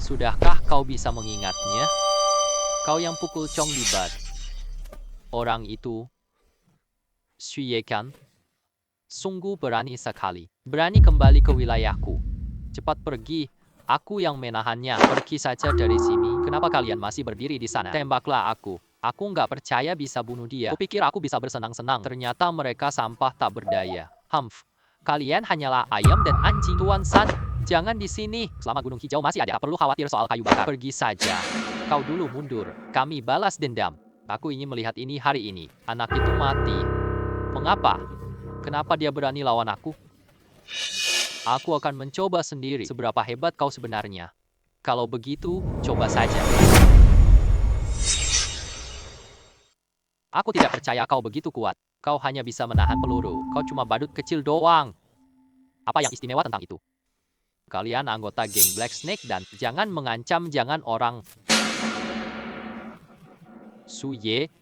Sudahkah kau bisa mengingatnya? Kau yang pukul Chong di bat. Orang itu, Xu Ye kan? Sungguh berani sekali. Berani kembali ke wilayahku. Cepat pergi. Aku yang menahannya. Pergi saja dari sini. Kenapa kalian masih berdiri di sana? Tembaklah aku. Aku nggak percaya bisa bunuh dia. Kupikir aku bisa bersenang-senang. Ternyata mereka sampah tak berdaya. Humph. Kalian hanyalah ayam dan anjing. Tuan San, jangan di sini. Selama Gunung Hijau masih ada, perlu khawatir soal kayu bakar. Pergi saja. Kau dulu mundur. Kami balas dendam. Aku ingin melihat ini hari ini. Anak itu mati. Mengapa? Kenapa dia berani lawan aku? Aku akan mencoba sendiri seberapa hebat kau sebenarnya. Kalau begitu, coba saja. Aku tidak percaya kau begitu kuat. Kau hanya bisa menahan peluru. Kau cuma badut kecil doang. Apa yang istimewa tentang itu? Kalian anggota geng Black Snake dan jangan mengancam jangan orang. Su Ye,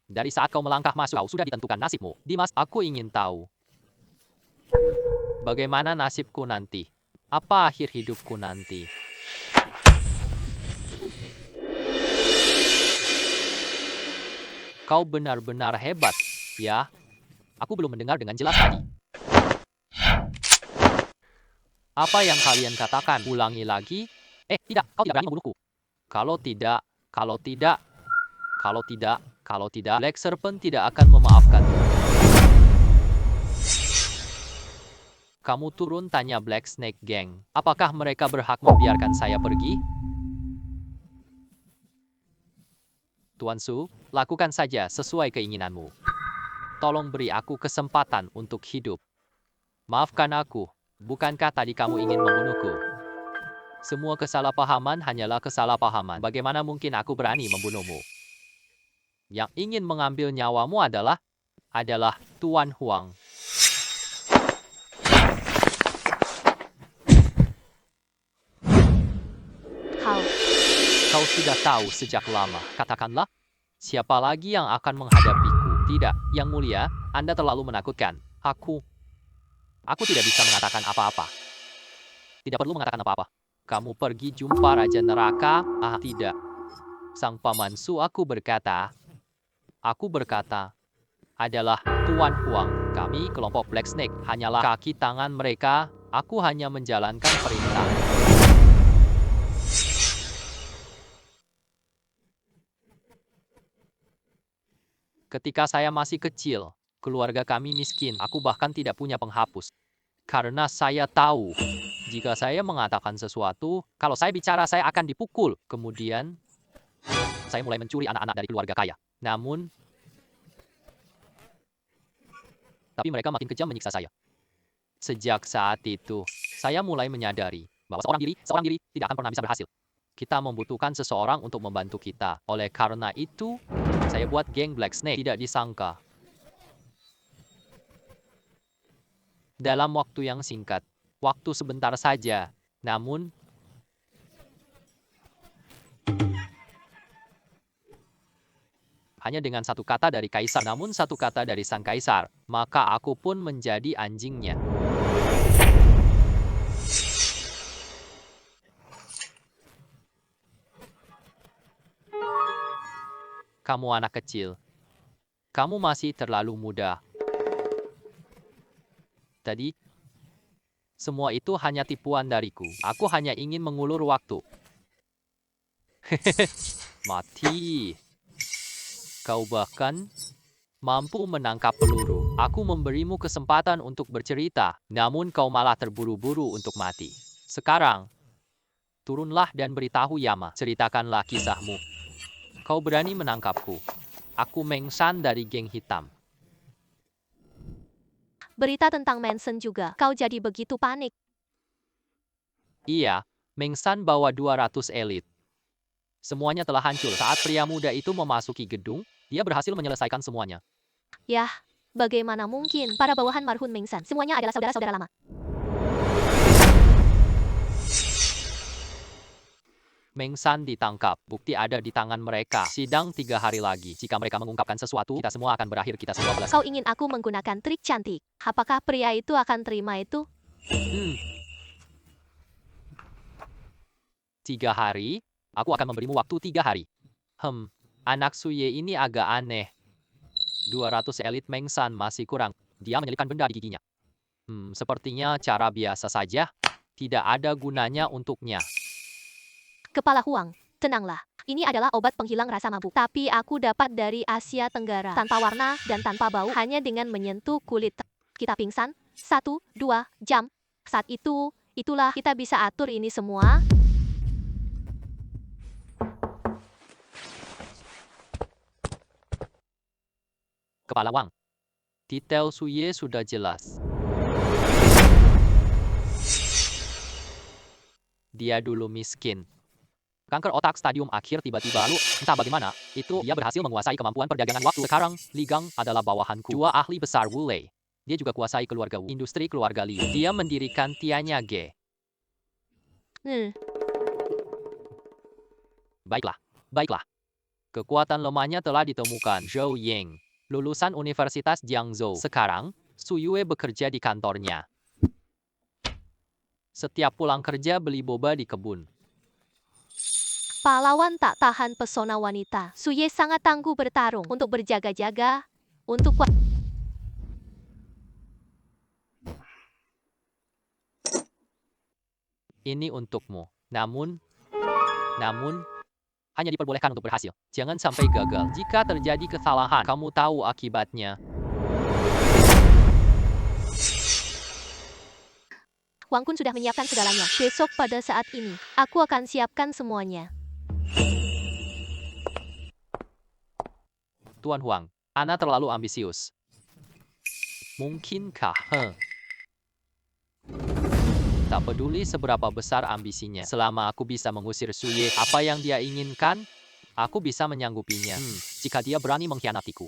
dari saat kau melangkah masuk, kau sudah ditentukan nasibmu. Dimas, aku ingin tahu. Bagaimana nasibku nanti? Apa akhir hidupku nanti? Kau benar-benar hebat, ya? Aku belum mendengar dengan jelas tadi. Apa yang kalian katakan? Ulangi lagi? Tidak, kau tidak berani membunuhku. Kalau tidak, Black Serpent tidak akan memaafkan. Kamu turun tanya Black Snake Gang. Apakah mereka berhak membiarkan saya pergi? Tuan Su, lakukan saja sesuai keinginanmu. Tolong beri aku kesempatan untuk hidup. Maafkan aku, bukankah tadi kamu ingin membunuhku? Semua kesalahpahaman hanyalah kesalahpahaman. Bagaimana mungkin aku berani membunuhmu? Yang ingin mengambil nyawamu adalah Tuan Huang. Kau sudah tahu sejak lama. Katakanlah, siapa lagi yang akan menghadapiku? Tidak, Yang Mulia, Anda terlalu menakutkan. Aku tidak bisa mengatakan apa-apa. Tidak perlu mengatakan apa-apa. Kamu pergi jumpa Raja Neraka? Tidak. Sang Paman Su, aku berkata, adalah Tuan Huang. Kami, kelompok Black Snake, hanyalah kaki tangan mereka. Aku hanya menjalankan perintah. Ketika saya masih kecil, keluarga kami miskin. Aku bahkan tidak punya penghapus. Karena saya tahu, jika saya mengatakan sesuatu, kalau saya bicara saya akan dipukul. Kemudian, saya mulai mencuri anak-anak dari keluarga kaya. Tapi mereka makin kejam menyiksa saya. Sejak saat itu, saya mulai menyadari bahwa seorang diri tidak akan pernah bisa berhasil. Kita membutuhkan seseorang untuk membantu kita. Oleh karena itu, saya buat geng Black Snake. Tidak disangka. Dalam waktu yang singkat, waktu sebentar saja, namun hanya dengan satu kata dari kaisar, namun satu kata dari sang kaisar, maka aku pun menjadi anjingnya. Kamu anak kecil. Kamu masih terlalu muda. Tadi, semua itu hanya tipuan dariku. Aku hanya ingin mengulur waktu. Mati. Kau bahkan mampu menangkap peluru. Aku memberimu kesempatan untuk bercerita, namun kau malah terburu-buru untuk mati. Sekarang, turunlah dan beritahu Yama. Ceritakanlah kisahmu. Kau berani menangkapku. Aku Meng San dari geng hitam. Berita tentang Manson juga. Kau jadi begitu panik. Iya, Meng San bawa 200 elit. Semuanya telah hancur saat pria muda itu memasuki gedung. Dia berhasil menyelesaikan semuanya. Yah, bagaimana mungkin? Para bawahan marhum Mengsan, semuanya adalah saudara-saudara lama. Mengsan ditangkap. Bukti ada di tangan mereka. Sidang 3 hari lagi. Jika mereka mengungkapkan sesuatu, kita semua akan berakhir. Kita semua belas. Kau ingin aku menggunakan trik cantik? Apakah pria itu akan terima itu? 3 hari? Aku akan memberimu waktu 3 hari. Anak Suye ini agak aneh. 200 elit Mengsan masih kurang. Dia menyelipkan benda di giginya. Sepertinya cara biasa saja. Tidak ada gunanya untuknya. Kepala Huang, tenanglah. Ini adalah obat penghilang rasa mabuk. Tapi aku dapat dari Asia Tenggara. Tanpa warna dan tanpa bau. Hanya dengan menyentuh kulit. Kita pingsan. 1-2 jam. Saat itu, itulah kita bisa atur ini semua. Kepala Wang. Detail Suye sudah jelas. Dia dulu miskin. Kanker otak stadium akhir tiba-tiba lalu, entah bagaimana, itu dia berhasil menguasai kemampuan perdagangan waktu. Sekarang, Li Gang adalah bawahanku. Dua ahli besar Wu Lei. Dia juga kuasai keluarga Wu, industri keluarga Liu. Dia mendirikan Tianyage. Baiklah. Kekuatan lemahnya telah ditemukan. Zhou Ying, lulusan Universitas Jiangzhou. Sekarang, Su Yue bekerja di kantornya. Setiap pulang kerja beli boba di kebun. Pahlawan tak tahan pesona wanita. Suye sangat tangguh bertarung untuk berjaga-jaga, untuk Ini untukmu. Namun, hanya diperbolehkan untuk berhasil. Jangan sampai gagal. Jika terjadi kesalahan, kamu tahu akibatnya. Wang Kun sudah menyiapkan segalanya. Besok pada saat ini, aku akan siapkan semuanya. Tuan Huang, Ana terlalu ambisius. Mungkinkah? Tak peduli seberapa besar ambisinya. Selama aku bisa mengusir Suye, apa yang dia inginkan, aku bisa menyanggupinya. Jika dia berani mengkhianatiku.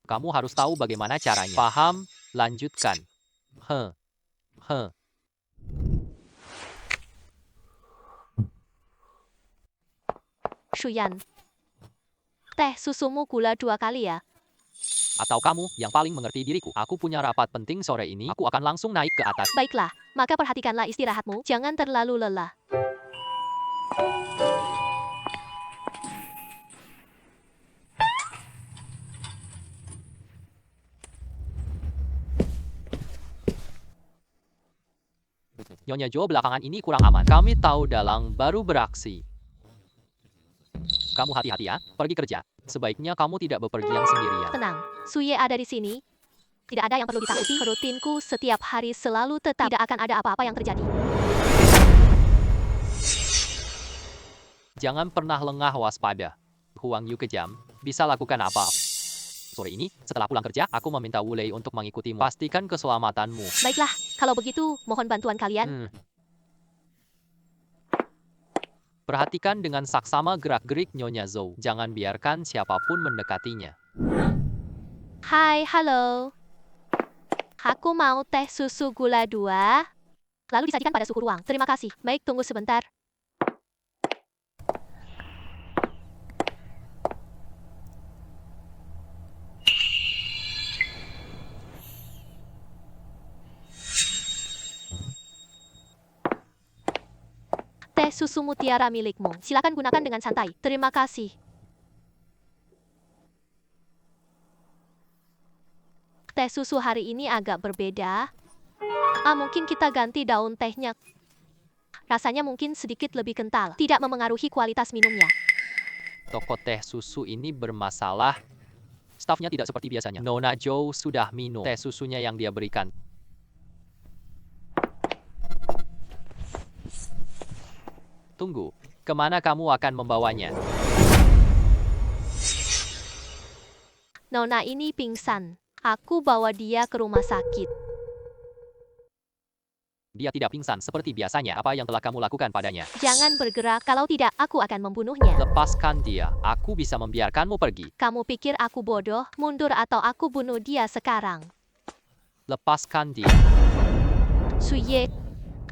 Kamu harus tahu bagaimana caranya. Paham? Lanjutkan. Shuyan, teh susumu gula 2 kali ya. Atau kamu yang paling mengerti diriku. Aku punya rapat penting sore ini. Aku akan langsung naik ke atas. Baiklah, maka perhatikanlah istirahatmu. Jangan terlalu lelah. Nyonya Jo belakangan ini kurang aman. Kami tahu Dalang baru beraksi. Kamu hati-hati ya, pergi kerja. Sebaiknya kamu tidak bepergian sendirian. Tenang, Suye ada di sini. Tidak ada yang perlu ditakuti. Rutinku setiap hari selalu tetap. Tidak akan ada apa-apa yang terjadi. Jangan pernah lengah waspada. Huang Yu kejam, bisa lakukan apa? Sore ini, setelah pulang kerja, aku meminta Wu Lei untuk mengikutimu. Pastikan keselamatanmu. Baiklah, kalau begitu, mohon bantuan kalian. Perhatikan dengan saksama gerak-gerik Nyonya Zhou. Jangan biarkan siapapun mendekatinya. Hai, halo. Aku mau teh susu gula 2. Lalu disajikan pada suhu ruang. Terima kasih. Baik, tunggu sebentar. Teh susu mutiara milikmu. Silakan gunakan dengan santai. Terima kasih. Teh susu hari ini agak berbeda. Mungkin kita ganti daun tehnya. Rasanya mungkin sedikit lebih kental. Tidak memengaruhi kualitas minumnya. Toko teh susu ini bermasalah. Stafnya tidak seperti biasanya. Nona Zhou sudah minum teh susunya yang dia berikan. Tunggu, kemana kamu akan membawanya? Nona ini pingsan. Aku bawa dia ke rumah sakit. Dia tidak pingsan seperti biasanya. Apa yang telah kamu lakukan padanya? Jangan bergerak, kalau tidak aku akan membunuhnya. Lepaskan dia. Aku bisa membiarkanmu pergi. Kamu pikir aku bodoh? Mundur atau aku bunuh dia sekarang. Lepaskan dia. Suye,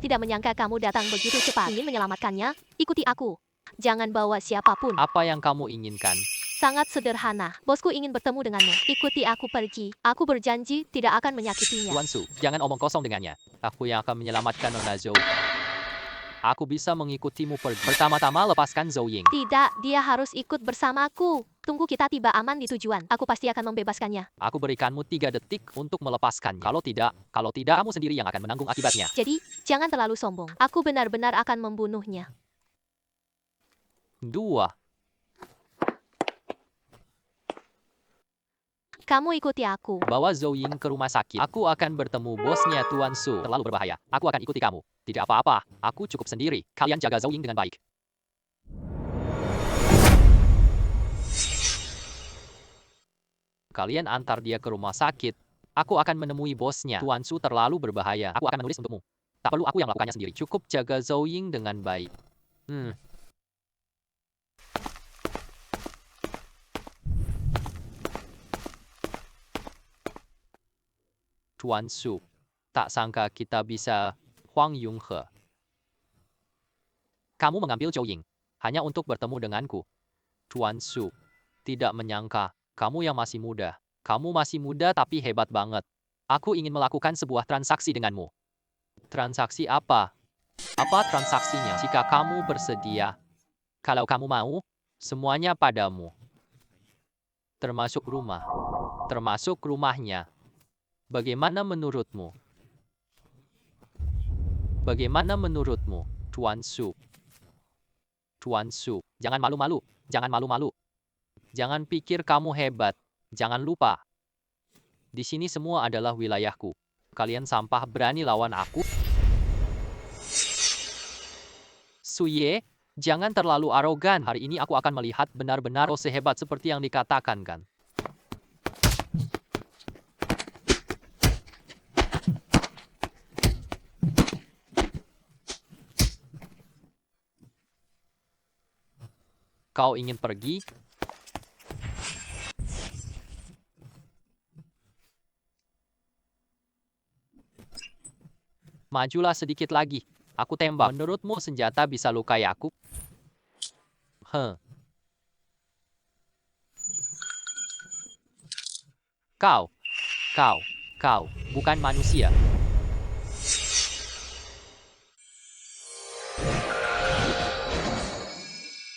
tidak menyangka kamu datang begitu cepat. Ingin menyelamatkannya? Ikuti aku. Jangan bawa siapapun. Apa yang kamu inginkan? Sangat sederhana. Bosku ingin bertemu denganmu. Ikuti aku pergi. Aku berjanji tidak akan menyakitinya. Tuan Su, jangan omong kosong dengannya. Aku yang akan menyelamatkan Nona Zhou. Aku bisa mengikutimu pergi. Pertama-tama lepaskan Zhou Ying. Tidak, dia harus ikut bersamaku. Tunggu kita tiba aman di tujuan. Aku pasti akan membebaskannya. Aku berikanmu 3 detik untuk melepaskannya. Kalau tidak, kamu sendiri yang akan menanggung akibatnya. Jadi, jangan terlalu sombong. Aku benar-benar akan membunuhnya. 2. Kamu ikuti aku. Bawa Zhou Ying ke rumah sakit. Aku akan bertemu bosnya Tuan Su. Terlalu berbahaya. Aku akan ikuti kamu. Tidak apa-apa. Aku cukup sendiri. Kalian jaga Zhou Ying dengan baik. Kalian antar dia ke rumah sakit. Aku akan menemui bosnya. Tuan Su terlalu berbahaya. Aku akan menulis untukmu. Tak perlu aku yang melakukannya sendiri. Cukup jaga Zhou Ying dengan baik. Tuan Su, tak sangka kita bisa Huang Yonghe. Kamu mengambil Zhou Ying hanya untuk bertemu denganku. Tuan Su, tidak menyangka kamu yang masih muda. Kamu masih muda tapi hebat banget. Aku ingin melakukan sebuah transaksi denganmu. Transaksi apa? Apa transaksinya? Jika kamu bersedia, kalau kamu mau, semuanya padamu. Termasuk rumah. Termasuk rumahnya. Bagaimana menurutmu? Bagaimana menurutmu, Tuan Su? Tuan Su, jangan malu-malu. Jangan malu-malu. Jangan pikir kamu hebat. Jangan lupa. Di sini semua adalah wilayahku. Kalian sampah berani lawan aku? Suye, jangan terlalu arogan. Hari ini aku akan melihat benar-benar kau sehebat seperti yang dikatakan kan. Kau ingin pergi? Majulah sedikit lagi. Aku tembak. Menurutmu senjata bisa lukai aku? Kau bukan manusia.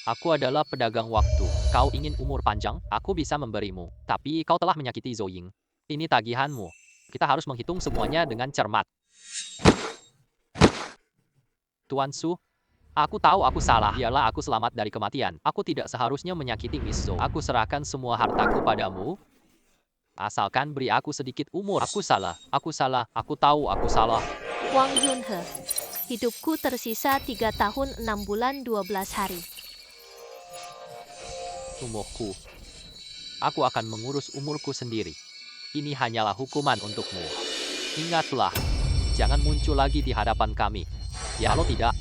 Aku adalah pedagang waktu. Kau ingin umur panjang? Aku bisa memberimu. Tapi kau telah menyakiti Zhou Ying. Ini tagihanmu. Kita harus menghitung semuanya dengan cermat. Tuan Su, aku tahu aku salah. Biarlah aku selamat dari kematian. Aku tidak seharusnya menyakiti Miss Zhou. Aku serahkan semua hartaku padamu. Asalkan beri aku sedikit umur. Aku salah. Aku tahu aku salah. Wang Yunhe. Hidupku tersisa 3 tahun 6 bulan 12 hari. Umurku. Aku akan mengurus umurku sendiri. Ini hanyalah hukuman untukmu. Ingatlah, jangan muncul lagi di hadapan kami. Ya,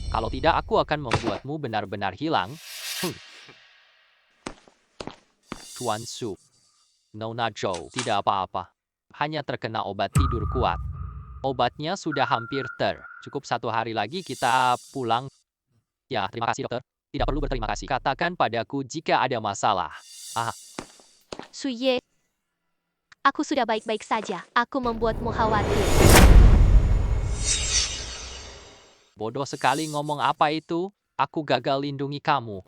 kalau tidak aku akan membuatmu benar-benar hilang. Tuan Su, Nona Zhou tidak apa-apa. Hanya terkena obat tidur kuat. Obatnya sudah hampir cukup 1 hari lagi kita pulang. Ya, terima kasih dokter. Tidak perlu berterima kasih. Katakan padaku jika ada masalah. Suye, aku sudah baik-baik saja. Aku membuatmu khawatir. Bodoh sekali ngomong apa itu. Aku gagal lindungi kamu.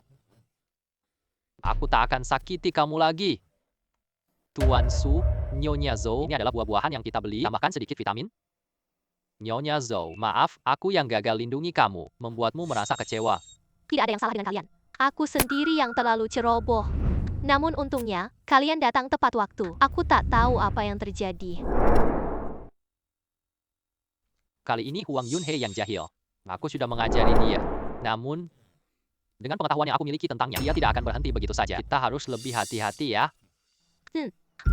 Aku tak akan sakiti kamu lagi. Tuan Su, Nyonya Zhou, ini adalah buah-buahan yang kita beli. Tambahkan sedikit vitamin. Nyonya Zhou, maaf, aku yang gagal lindungi kamu. Membuatmu merasa kecewa. Tidak ada yang salah dengan kalian. Aku sendiri yang terlalu ceroboh. Namun untungnya, kalian datang tepat waktu. Aku tak tahu apa yang terjadi. Kali ini Huang Yunhe yang jahil. Aku sudah mengajari dia. Namun, dengan pengetahuan yang aku miliki tentangnya, dia tidak akan berhenti begitu saja. Kita harus lebih hati-hati ya.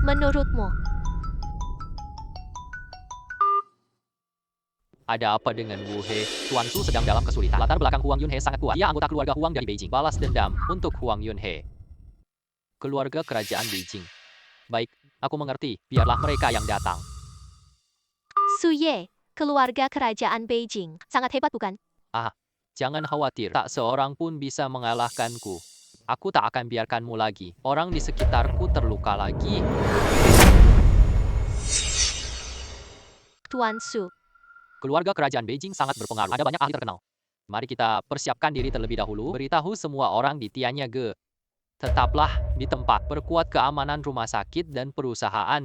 Menurutmu? Ada apa dengan Wu He? Tuan Su sedang dalam kesulitan. Latar belakang Huang Yunhe sangat kuat. Dia anggota keluarga Huang dari Beijing. Balas dendam untuk Huang Yunhe. Keluarga kerajaan Beijing. Baik, aku mengerti. Biarlah mereka yang datang. Su Ye, keluarga kerajaan Beijing. Sangat hebat bukan? Jangan khawatir. Tak seorang pun bisa mengalahkanku. Aku tak akan biarkanmu lagi. Orang di sekitarku terluka lagi. Tuan Su. Keluarga kerajaan Beijing sangat berpengaruh. Ada banyak ahli terkenal. Mari kita persiapkan diri terlebih dahulu. Beritahu semua orang di Tianjage. Tetaplah di tempat. Perkuat keamanan rumah sakit dan perusahaan.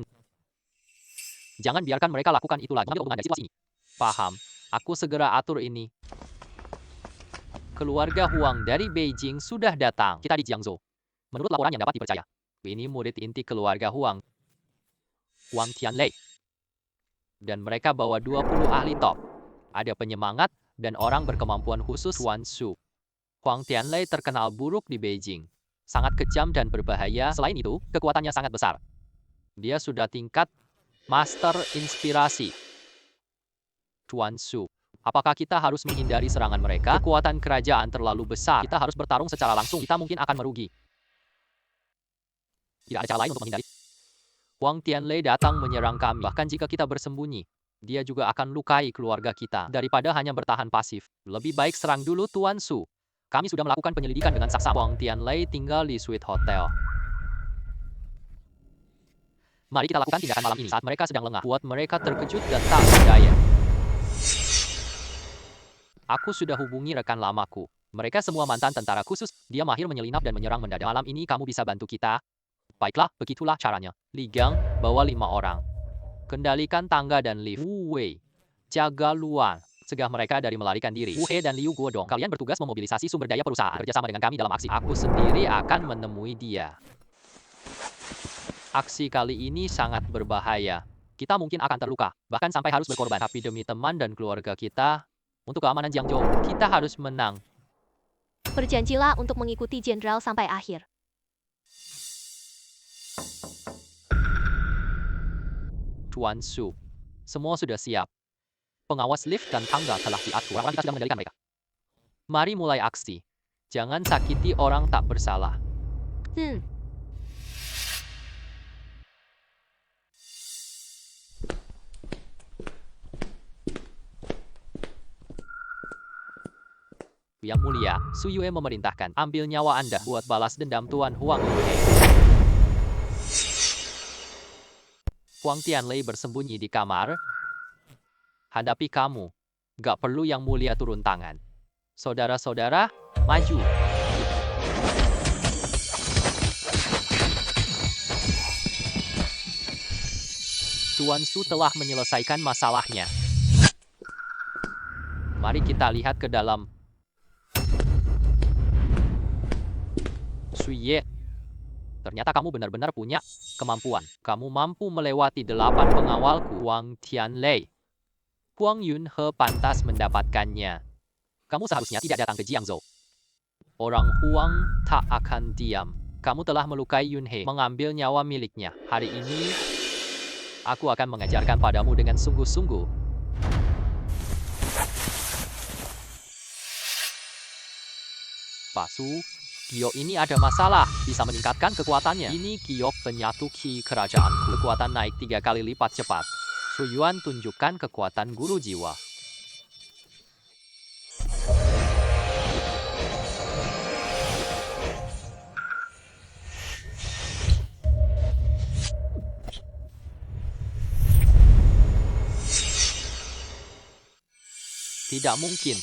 Jangan biarkan mereka lakukan itu lagi. Ambil hubungan dari situasi ini. Paham. Aku segera atur ini. Keluarga Huang dari Beijing sudah datang. Kita di Jiangzhou. Menurut laporan yang dapat dipercaya, ini murid inti keluarga Huang. Huang Tianlei. Dan mereka bawa 20 ahli top. Ada penyemangat dan orang berkemampuan khusus Tuan Su. Huang Tianlei terkenal buruk di Beijing. Sangat kejam dan berbahaya. Selain itu, kekuatannya sangat besar. Dia sudah tingkat Master Inspirasi. Tuan Su, apakah kita harus menghindari serangan mereka? Kekuatan kerajaan terlalu besar. Kita harus bertarung secara langsung. Kita mungkin akan merugi. Tidak ada cara lain untuk menghindari. Huang Tianlei datang menyerang kami. Bahkan jika kita bersembunyi, dia juga akan lukai keluarga kita. Daripada hanya bertahan pasif, lebih baik serang dulu Tuan Su. Kami sudah melakukan penyelidikan dengan saksama. Huang Tianlei tinggal di suite hotel. Mari kita lakukan tindakan malam ini saat mereka sedang lengah. Buat mereka terkejut dan tak berdaya. Aku sudah hubungi rekan lamaku. Mereka semua mantan tentara khusus. Dia mahir menyelinap dan menyerang mendadak. Malam ini kamu bisa bantu kita. Baiklah, begitulah caranya. Li Gang, bawa 5 orang. Kendalikan tangga dan lift. Wu Wei, jaga luar. Cegah mereka dari melarikan diri. Wu He dan Liu Guodong, kalian bertugas memobilisasi sumber daya perusahaan. Kerjasama dengan kami dalam aksi. Aku sendiri akan menemui dia. Aksi kali ini sangat berbahaya. Kita mungkin akan terluka, bahkan sampai harus berkorban. Tapi demi teman dan keluarga kita, untuk keamanan Jiangzhou, kita harus menang. Berjanjilah untuk mengikuti jenderal sampai akhir. Tuan Su, semua sudah siap. Pengawas lift dan tangga telah diatur. Orang kita sedang mengendalikan mereka. Mari mulai aksi. Jangan sakiti orang tak bersalah. Yang mulia, Su Yue memerintahkan, ambil nyawa Anda buat balas dendam Tuan Huang Yunhe. Huang Tianlei bersembunyi di kamar. Hadapi kamu. Gak perlu yang mulia turun tangan. Saudara-saudara, maju. Tuan Su telah menyelesaikan masalahnya. Mari kita lihat ke dalam. Su Ye, ternyata kamu benar-benar punya kemampuan. Kamu mampu melewati 8 pengawalku. Huang Tianlei. Huang Yunhe pantas mendapatkannya. Kamu seharusnya tidak datang ke Jiangzhou. Orang Huang tak akan diam. Kamu telah melukai Yunhe, mengambil nyawa miliknya. Hari ini, aku akan mengajarkan padamu dengan sungguh-sungguh. Pak Su, Giok ini ada masalah, bisa meningkatkan kekuatannya. Ini Giok penyatu ki kerajaanku. Kekuatan naik 3 kali lipat cepat. Su Yuan tunjukkan kekuatan guru jiwa. Tidak mungkin.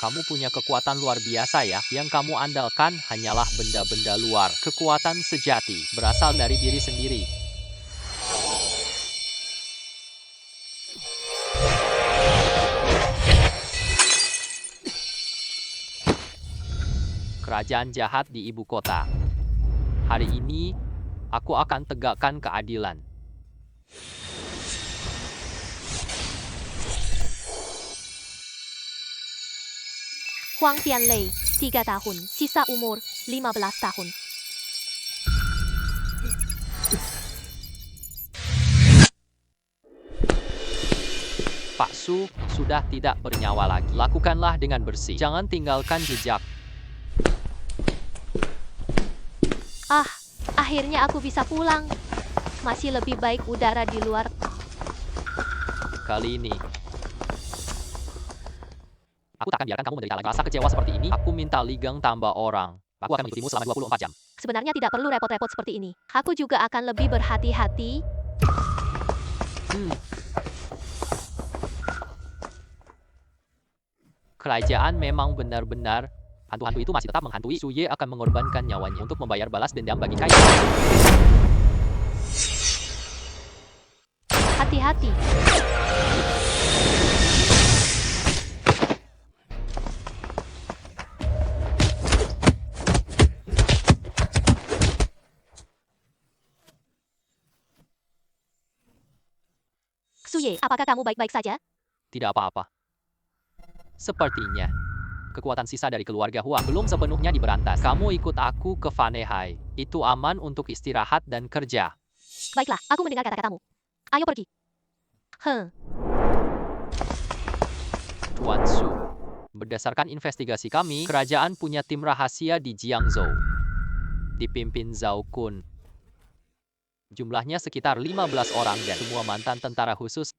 Kamu punya kekuatan luar biasa ya. Yang kamu andalkan hanyalah benda-benda luar. Kekuatan sejati berasal dari diri sendiri. Kerajaan jahat di ibu kota. Hari ini, aku akan tegakkan keadilan. Huang Tianlei, 3 tahun, sisa umur 15 tahun. Pak Su sudah tidak bernyawa lagi. Lakukanlah dengan bersih. Jangan tinggalkan jejak. Ah, akhirnya aku bisa pulang. Masih lebih baik udara di luar. Kali ini, aku takkan biarkan kamu menderita lagi. Rasa kecewa seperti ini, aku minta Ligang tambah orang. Aku akan mengikutimu selama 24 jam. Sebenarnya tidak perlu repot-repot seperti ini. Aku juga akan lebih berhati-hati. Kerajaan memang benar-benar, hantu-hantu itu masih tetap menghantui. Suye akan mengorbankan nyawanya untuk membayar balas dendam bagi kaisar. Hati-hati. Suye, apakah kamu baik-baik saja? Tidak apa-apa. Sepertinya, kekuatan sisa dari keluarga Hua belum sepenuhnya diberantas. Kamu ikut aku ke Vanehai. Itu aman untuk istirahat dan kerja. Baiklah, aku mendengar kata-katamu. Ayo pergi. Tuan Su, berdasarkan investigasi kami, kerajaan punya tim rahasia di Jiangzhou. Dipimpin Zhao Kun. Jumlahnya sekitar 15 orang dan semua mantan tentara khusus.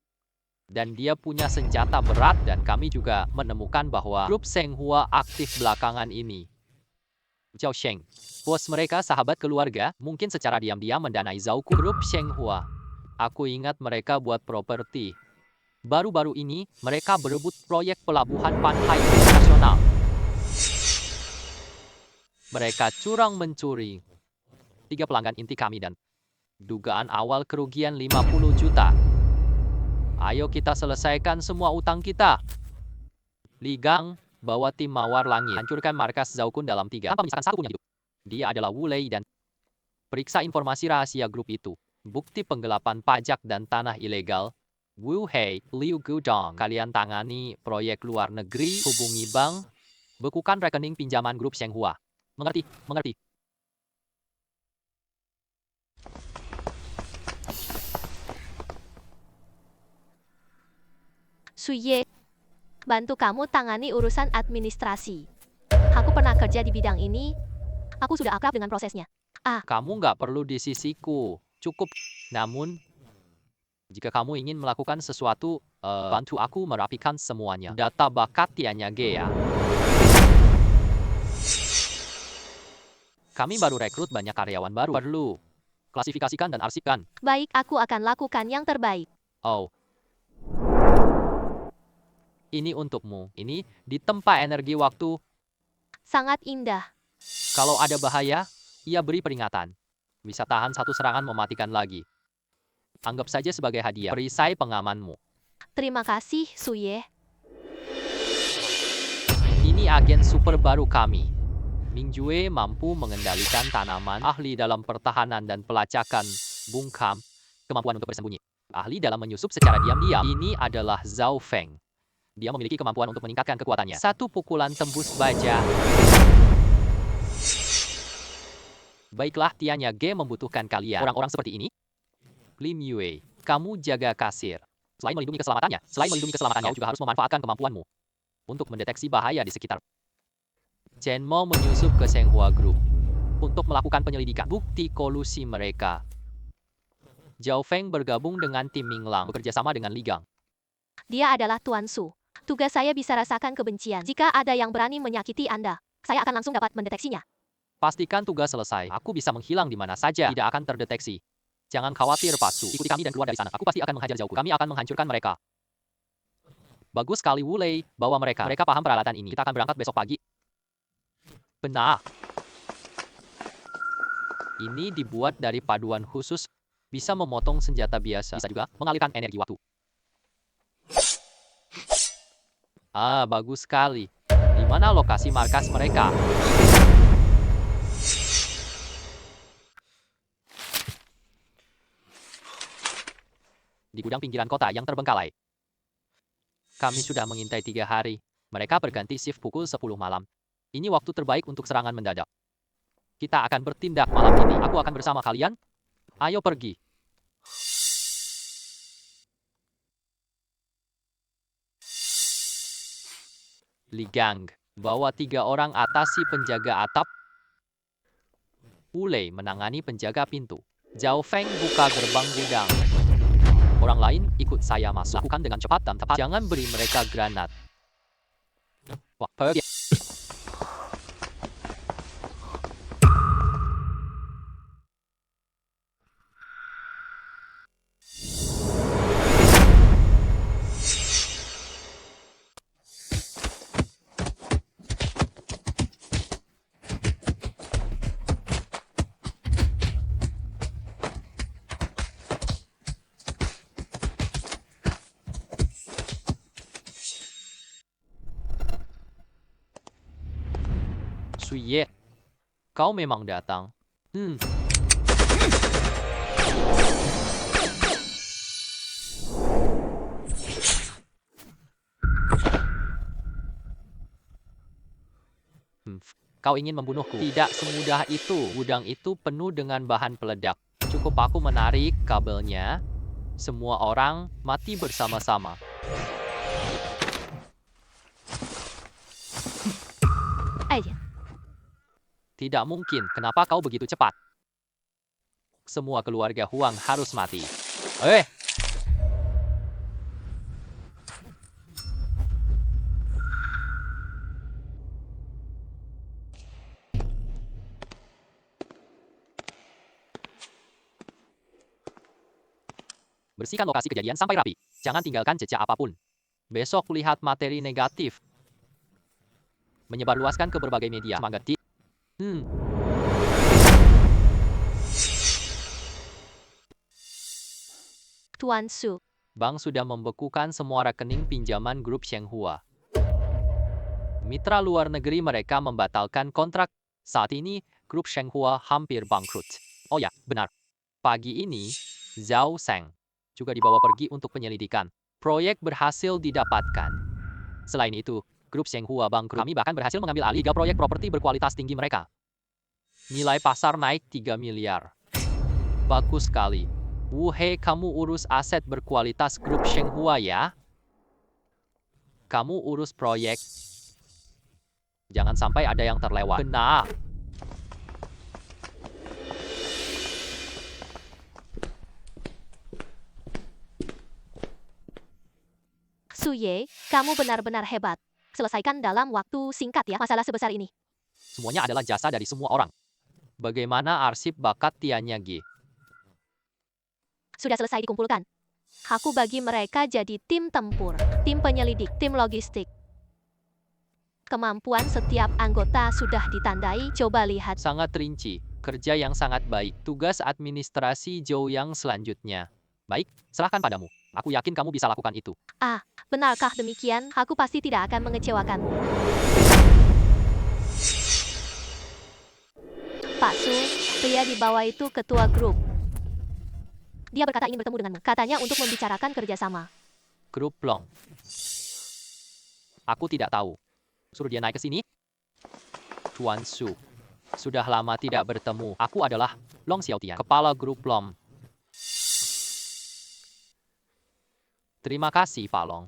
Dan dia punya senjata berat dan kami juga menemukan bahwa grup Shenghua aktif belakangan ini. Zhao Sheng, bos mereka sahabat keluarga, mungkin secara diam-diam mendanai Zhao Kun. Grup Shenghua. Aku ingat mereka buat properti. Baru-baru ini, mereka berebut proyek pelabuhan Panhai Internasional. Mereka curang mencuri 3 pelanggan inti kami dan dugaan awal kerugian 50 juta. Ayo kita selesaikan semua utang kita. Ligang, bawa tim Mawar Langit. Hancurkan markas Zhao Kun dalam 3 tanpa menyisakan satu pun yang hidup. Dia adalah Wu Lei dan periksa informasi rahasia grup itu. Bukti penggelapan pajak dan tanah ilegal. Wu Hei, Liu Gudong. Kalian tangani proyek luar negeri, hubungi bank, bekukan rekening pinjaman grup Shenghua. Mengerti? Mengerti. Suye, bantu kamu tangani urusan administrasi. Aku pernah kerja di bidang ini. Aku sudah akrab dengan prosesnya. Kamu nggak perlu di sisiku. Cukup. Namun, jika kamu ingin melakukan sesuatu, bantu aku merapikan semuanya. Data bakat Tianya Gea. Kami baru rekrut banyak karyawan baru. Perlu klasifikasikan dan arsipkan. Baik, aku akan lakukan yang terbaik. Oh. Ini untukmu. Ini ditempa energi waktu. Sangat indah. Kalau ada bahaya, ia beri peringatan. Bisa tahan satu serangan mematikan lagi. Anggap saja sebagai hadiah. Perisai pengamanmu. Terima kasih, Suye. Ini agen super baru kami. Mingjue mampu mengendalikan tanaman, ahli dalam pertahanan dan pelacakan, bungkam, kemampuan untuk bersembunyi. Ahli dalam menyusup secara diam-diam. Ini adalah Zhao Feng. Dia memiliki kemampuan untuk meningkatkan kekuatannya. Satu pukulan tembus baja. Baiklah, Tianya Ge membutuhkan kalian. Orang-orang seperti ini. Lim Yue, kamu jaga kasir. Selain melindungi keselamatannya, kau juga harus memanfaatkan kemampuanmu untuk mendeteksi bahaya di sekitar. Chen Mo menyusup ke Shenghua Group untuk melakukan penyelidikan bukti kolusi mereka. Zhao Feng bergabung dengan tim Minglang, bekerja sama dengan Ligang. Dia adalah Tuan Su. Tugas saya bisa rasakan kebencian. Jika ada yang berani menyakiti Anda, saya akan langsung dapat mendeteksinya. Pastikan tugas selesai. Aku bisa menghilang di mana saja. Tidak akan terdeteksi. Jangan khawatir, Pak Su. Ikuti kami dan keluar dari sana. Aku pasti akan menghajar Zhao Kun. Kami akan menghancurkan mereka. Bagus sekali, Wu Lei. Bawa mereka. Mereka paham peralatan ini. Kita akan berangkat besok pagi. Benar. Ini dibuat dari paduan khusus. Bisa memotong senjata biasa. Bisa juga mengalirkan energi waktu. Bagus sekali. Di mana lokasi markas mereka? Di gudang pinggiran kota yang terbengkalai. Kami sudah mengintai 3 hari. Mereka berganti shift pukul 10 malam. Ini waktu terbaik untuk serangan mendadak. Kita akan bertindak malam ini. Aku akan bersama kalian. Ayo pergi. Li Gang, bawa 3 orang atasi penjaga atap. Wu Lei menangani penjaga pintu. Zhao Feng buka gerbang gudang. Orang lain ikut saya masuk. Lakukan dengan cepat dan tepat. Jangan beri mereka granat. Wah, pergi. Suye, kau memang datang. Kau ingin membunuhku? Tidak semudah itu. Gudang itu penuh dengan bahan peledak. Cukup aku menarik kabelnya. Semua orang mati bersama-sama. Aja. Tidak mungkin. Kenapa kau begitu cepat? Semua keluarga Huang harus mati. Bersihkan lokasi kejadian sampai rapi. Jangan tinggalkan jejak apapun. Besok lihat materi negatif. Menyebarluaskan ke berbagai media. Semangat. Tuan Su. Bank sudah membekukan semua rekening pinjaman grup Shenghua. Mitra luar negeri mereka membatalkan kontrak. Saat ini, grup Shenghua hampir bangkrut. Oh ya, benar. Pagi ini, Zhao Sheng juga dibawa pergi untuk penyelidikan. Proyek berhasil didapatkan. Selain itu, grup Shenghua bangkrut. Kami bahkan berhasil mengambil alih 3 proyek properti berkualitas tinggi mereka. Nilai pasar naik 3 miliar. Bagus sekali. Wu Hei, kamu urus aset berkualitas grup Shenghua ya? Kamu urus proyek. Jangan sampai ada yang terlewat. Benar. Suye, kamu benar-benar hebat. Selesaikan dalam waktu singkat ya masalah sebesar ini. Semuanya adalah jasa dari semua orang. Bagaimana arsip bakat Tianyagi? Sudah selesai dikumpulkan. Aku bagi mereka jadi tim tempur, tim penyelidik, tim logistik. Kemampuan setiap anggota sudah ditandai, coba lihat. Sangat rinci. Kerja yang sangat baik. Tugas administrasi Zhou yang selanjutnya. Baik, serahkan padamu. Aku yakin kamu bisa lakukan itu. Benarkah demikian? Aku pasti tidak akan mengecewakanmu. Pak Su, pria di bawah itu ketua grup. Dia berkata ingin bertemu denganmu. Katanya untuk membicarakan kerjasama. Grup Long. Aku tidak tahu. Suruh dia naik ke sini. Tuan Su. Sudah lama tidak bertemu. Aku adalah Long Xiaotian, kepala grup Long. Terima kasih, Pak Long.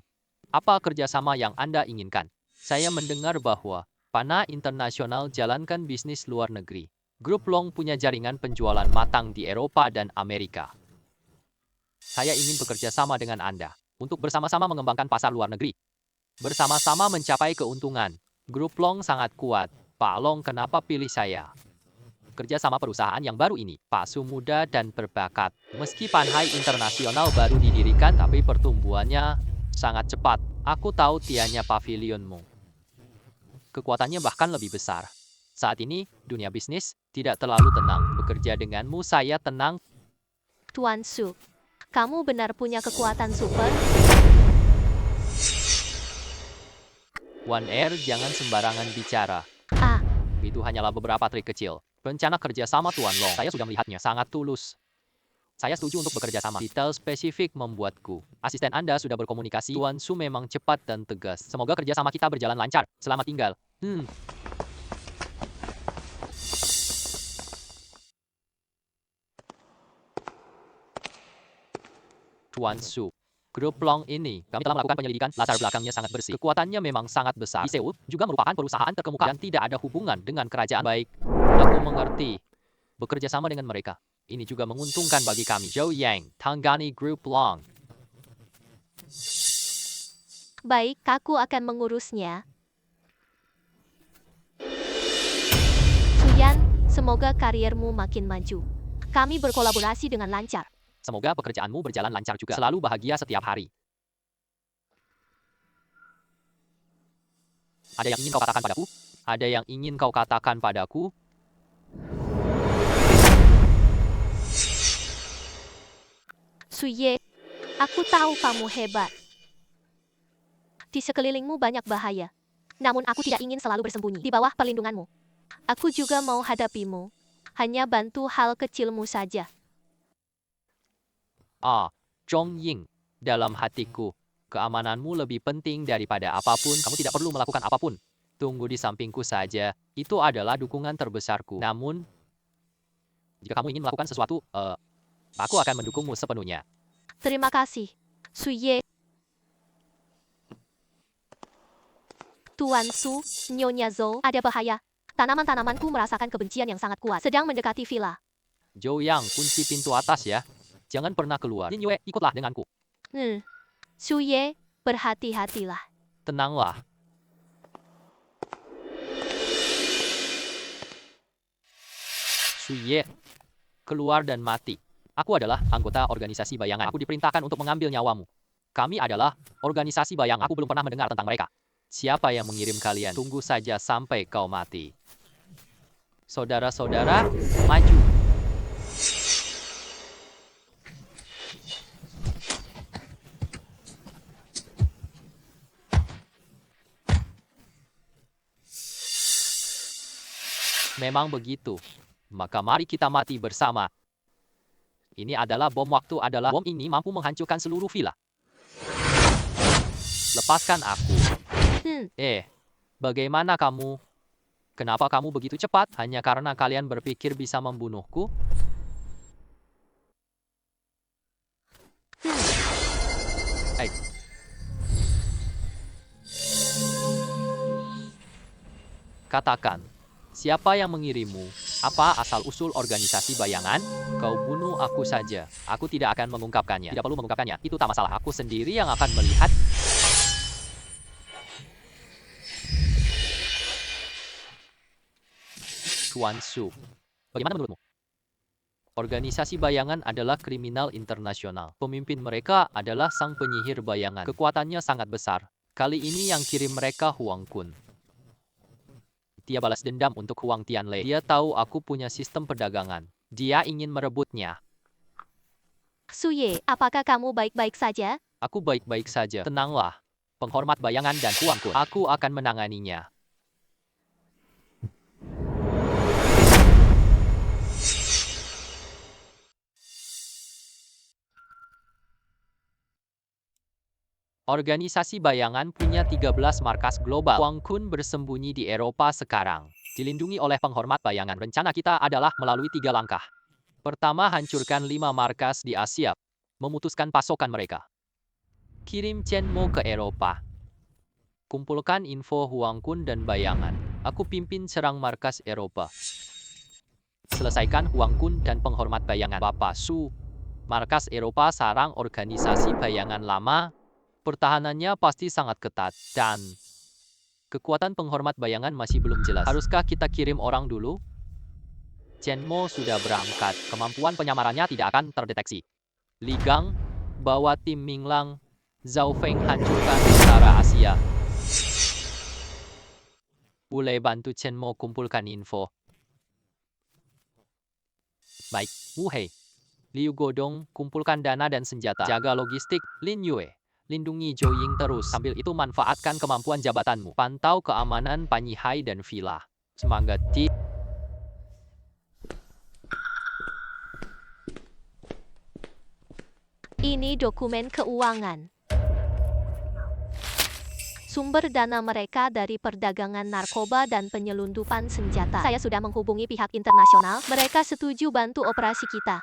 Apa kerjasama yang Anda inginkan? Saya mendengar bahwa Pana Internasional jalankan bisnis luar negeri. Grup Long punya jaringan penjualan matang di Eropa dan Amerika. Saya ingin bekerja sama dengan Anda untuk bersama-sama mengembangkan pasar luar negeri. Bersama-sama mencapai keuntungan. Grup Long sangat kuat. Pak Long, kenapa pilih saya? Kerja sama perusahaan yang baru ini, Pak Su muda dan berbakat. Meski Panhai Internasional baru didirikan, tapi pertumbuhannya sangat cepat. Aku tahu tiannya pavilionmu. Kekuatannya bahkan lebih besar. Saat ini, dunia bisnis tidak terlalu tenang. Bekerja denganmu, saya tenang. Tuan Su, kamu benar punya kekuatan super? One Air, jangan sembarangan bicara. Itu hanyalah beberapa trik kecil. Rencana kerja sama Tuan Long, saya sudah melihatnya, sangat tulus. Saya setuju untuk bekerja sama. Detail spesifik membuatku. Asisten Anda sudah berkomunikasi. Tuan Su memang cepat dan tegas. Semoga kerja sama kita berjalan lancar. Selamat tinggal. Tuan Su. Grup Long ini, kami telah melakukan penyelidikan, latar belakangnya sangat bersih. Kekuatannya memang sangat besar. Di Seoul juga merupakan perusahaan terkemuka dan tidak ada hubungan dengan kerajaan. Baik, aku mengerti. Bekerja sama dengan mereka. Ini juga menguntungkan bagi kami. Zhou Yang, tangani Grup Long. Baik, aku akan mengurusnya. Suyan, semoga kariermu makin maju. Kami berkolaborasi dengan lancar. Semoga pekerjaanmu berjalan lancar juga. Selalu bahagia setiap hari. Ada yang ingin kau katakan padaku? Ada yang ingin kau katakan padaku? Suye, aku tahu kamu hebat. Di sekelilingmu banyak bahaya. Namun aku tidak ingin selalu bersembunyi di bawah perlindunganmu. Aku juga mau hadapimu. Hanya bantu hal kecilmu saja. Zhong Ying, dalam hatiku, keamananmu lebih penting daripada apapun. Kamu tidak perlu melakukan apapun. Tunggu di sampingku saja. Itu adalah dukungan terbesarku. Namun, jika kamu ingin melakukan sesuatu, aku akan mendukungmu sepenuhnya. Terima kasih, Suye. Tuan Su, Nyonya Zhou, ada bahaya. Tanaman-tanamanku merasakan kebencian yang sangat kuat. Sedang mendekati villa. Zhou Yang, kunci pintu atas ya. Jangan pernah keluar. Lin Yue, ikutlah denganku. Suye, berhati-hatilah. Tenanglah. Suye, keluar dan mati. Aku adalah anggota organisasi bayangan. Aku diperintahkan untuk mengambil nyawamu. Kami adalah organisasi bayangan. Aku belum pernah mendengar tentang mereka. Siapa yang mengirim kalian? Tunggu saja sampai kau mati. Saudara-saudara, maju. Memang begitu. Maka mari kita mati bersama. Ini adalah bom waktu adalah bom ini mampu menghancurkan seluruh villa. Lepaskan aku. Bagaimana kamu? Kenapa kamu begitu cepat? Hanya karena kalian berpikir bisa membunuhku? Katakan, siapa yang mengirimmu? Apa asal-usul organisasi bayangan? Kau bunuh aku saja. Aku tidak akan mengungkapkannya. Tidak perlu mengungkapkannya. Itu tak masalah. Aku sendiri yang akan melihat. Tuan Su, bagaimana menurutmu? Organisasi bayangan adalah kriminal internasional. Pemimpin mereka adalah sang penyihir bayangan. Kekuatannya sangat besar. Kali ini yang kirim mereka Huang Kun. Dia balas dendam untuk Huang Tianlei. Dia tahu aku punya sistem perdagangan. Dia ingin merebutnya. Suye, apakah kamu baik-baik saja? Aku baik-baik saja. Tenanglah. Penghormat bayangan dan Huang Kun. Aku akan menanganinya. Organisasi bayangan punya 13 markas global. Huang Kun bersembunyi di Eropa sekarang. Dilindungi oleh penghormat bayangan. Rencana kita adalah melalui 3 langkah. Pertama, hancurkan 5 markas di Asia. Memutuskan pasokan mereka. Kirim Chen Mo ke Eropa. Kumpulkan info Huang Kun dan bayangan. Aku pimpin serang markas Eropa. Selesaikan Huang Kun dan penghormat bayangan. Bapak Su. Markas Eropa sarang organisasi bayangan lama. Pertahanannya pasti sangat ketat, dan kekuatan penghormat bayangan masih belum jelas. Haruskah kita kirim orang dulu? Chen Mo sudah berangkat. Kemampuan penyamarannya tidak akan terdeteksi. Li Gang, bawa tim Minglang. Zhao Feng hancurkan tentara Asia. Boleh bantu Chen Mo kumpulkan info. Baik, Wu Hei. Liu Godong, kumpulkan dana dan senjata. Jaga logistik, Lin Yue. Lindungi Zhou Ying terus. Sambil itu manfaatkan kemampuan jabatanmu. Pantau keamanan Panyi Hai dan villa. Semangat Ti. Ini dokumen keuangan. Sumber dana mereka dari perdagangan narkoba dan penyelundupan senjata. Saya sudah menghubungi pihak internasional. Mereka setuju bantu operasi kita.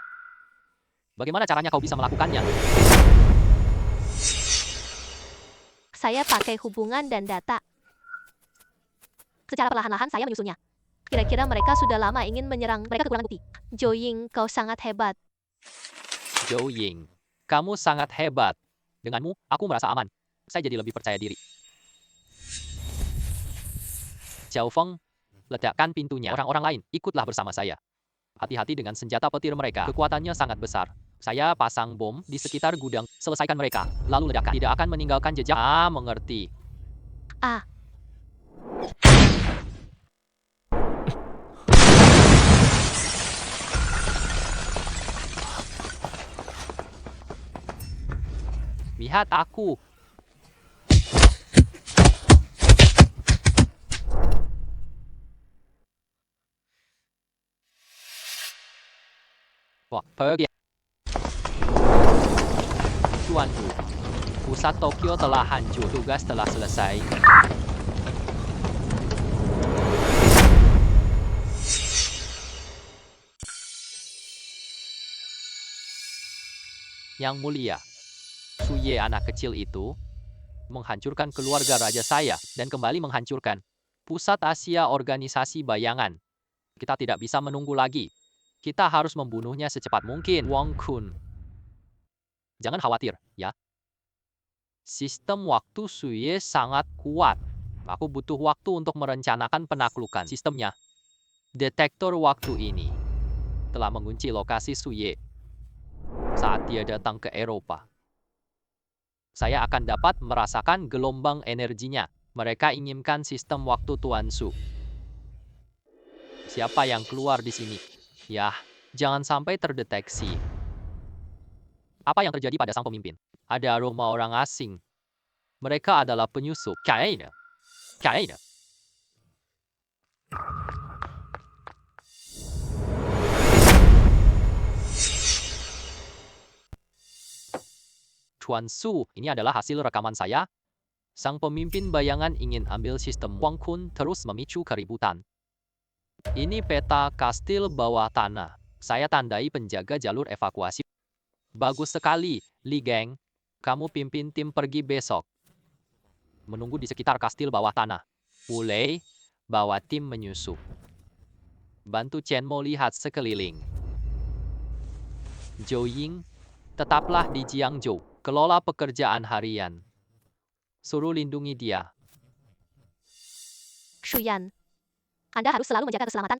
Bagaimana caranya kau bisa melakukannya? Saya pakai hubungan dan data. Secara perlahan-lahan saya menyusulnya. Kira-kira mereka sudah lama ingin menyerang. Mereka kekurangan bukti. Zhou Ying, kau sangat hebat. Zhou Ying, kamu sangat hebat. Denganmu, aku merasa aman. Saya jadi lebih percaya diri. Xiao Feng, letakkan pintunya. Orang-orang lain, ikutlah bersama saya. Hati-hati dengan senjata petir mereka. Kekuatannya sangat besar. Saya pasang bom di sekitar gudang. Selesaikan mereka. Lalu ledakan. Tidak akan meninggalkan jejak. Mengerti. Ah, Lihat aku. Wah, pergi. Tuanku, pusat Tokyo telah hancur. Tugas telah selesai. Yang mulia, Suye anak kecil itu menghancurkan keluarga raja saya dan kembali menghancurkan pusat Asia organisasi bayangan. Kita tidak bisa menunggu lagi. Kita harus membunuhnya secepat mungkin. Wang Kun. Jangan khawatir, ya. Sistem waktu Suye sangat kuat. Aku butuh waktu untuk merencanakan penaklukan sistemnya. Detektor waktu ini telah mengunci lokasi Suye saat dia datang ke Eropa. Saya akan dapat merasakan gelombang energinya. Mereka inginkan sistem waktu Tuan Su. Siapa yang keluar di sini? Yah, jangan sampai terdeteksi. Apa yang terjadi pada sang pemimpin? Ada aroma orang asing. Mereka adalah penyusup. Kayaknya. Tuan Su, ini adalah hasil rekaman saya. Sang pemimpin bayangan ingin ambil sistem Wang Kun terus memicu keributan. Ini peta kastil bawah tanah. Saya tandai penjaga jalur evakuasi. Bagus sekali, Li Geng. Kamu pimpin tim pergi besok. Menunggu di sekitar kastil bawah tanah. Wulei, bawa tim menyusup. Bantu Chen Mo lihat sekeliling. Zhou Ying, tetaplah di Jiangzhou. Kelola pekerjaan harian. Suruh lindungi dia. Shuyan. Anda harus selalu menjaga keselamatan.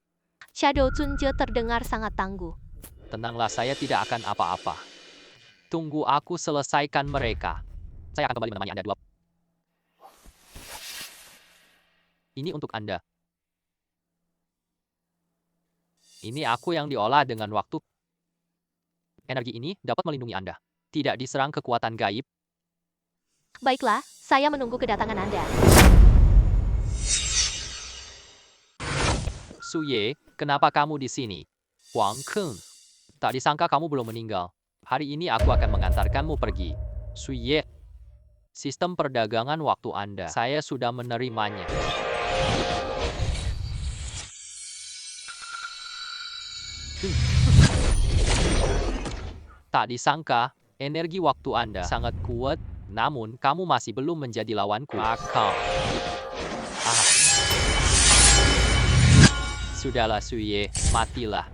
Shadow Zunje terdengar sangat tangguh. Tenanglah, saya tidak akan apa-apa. Tunggu aku selesaikan mereka. Saya akan kembali menemani Anda dua. Ini untuk Anda. Ini aku yang diolah dengan waktu. Energi ini dapat melindungi Anda. Tidak diserang kekuatan gaib. Baiklah, saya menunggu kedatangan Anda. Suye, kenapa kamu di sini? Wang Kun, tak disangka kamu belum meninggal. Hari ini aku akan mengantarkanmu pergi. Suye, sistem perdagangan waktu Anda. Saya sudah menerimanya. Tak disangka, energi waktu Anda sangat kuat, namun kamu masih belum menjadi lawanku. Maka, sudahlah Suye, matilah.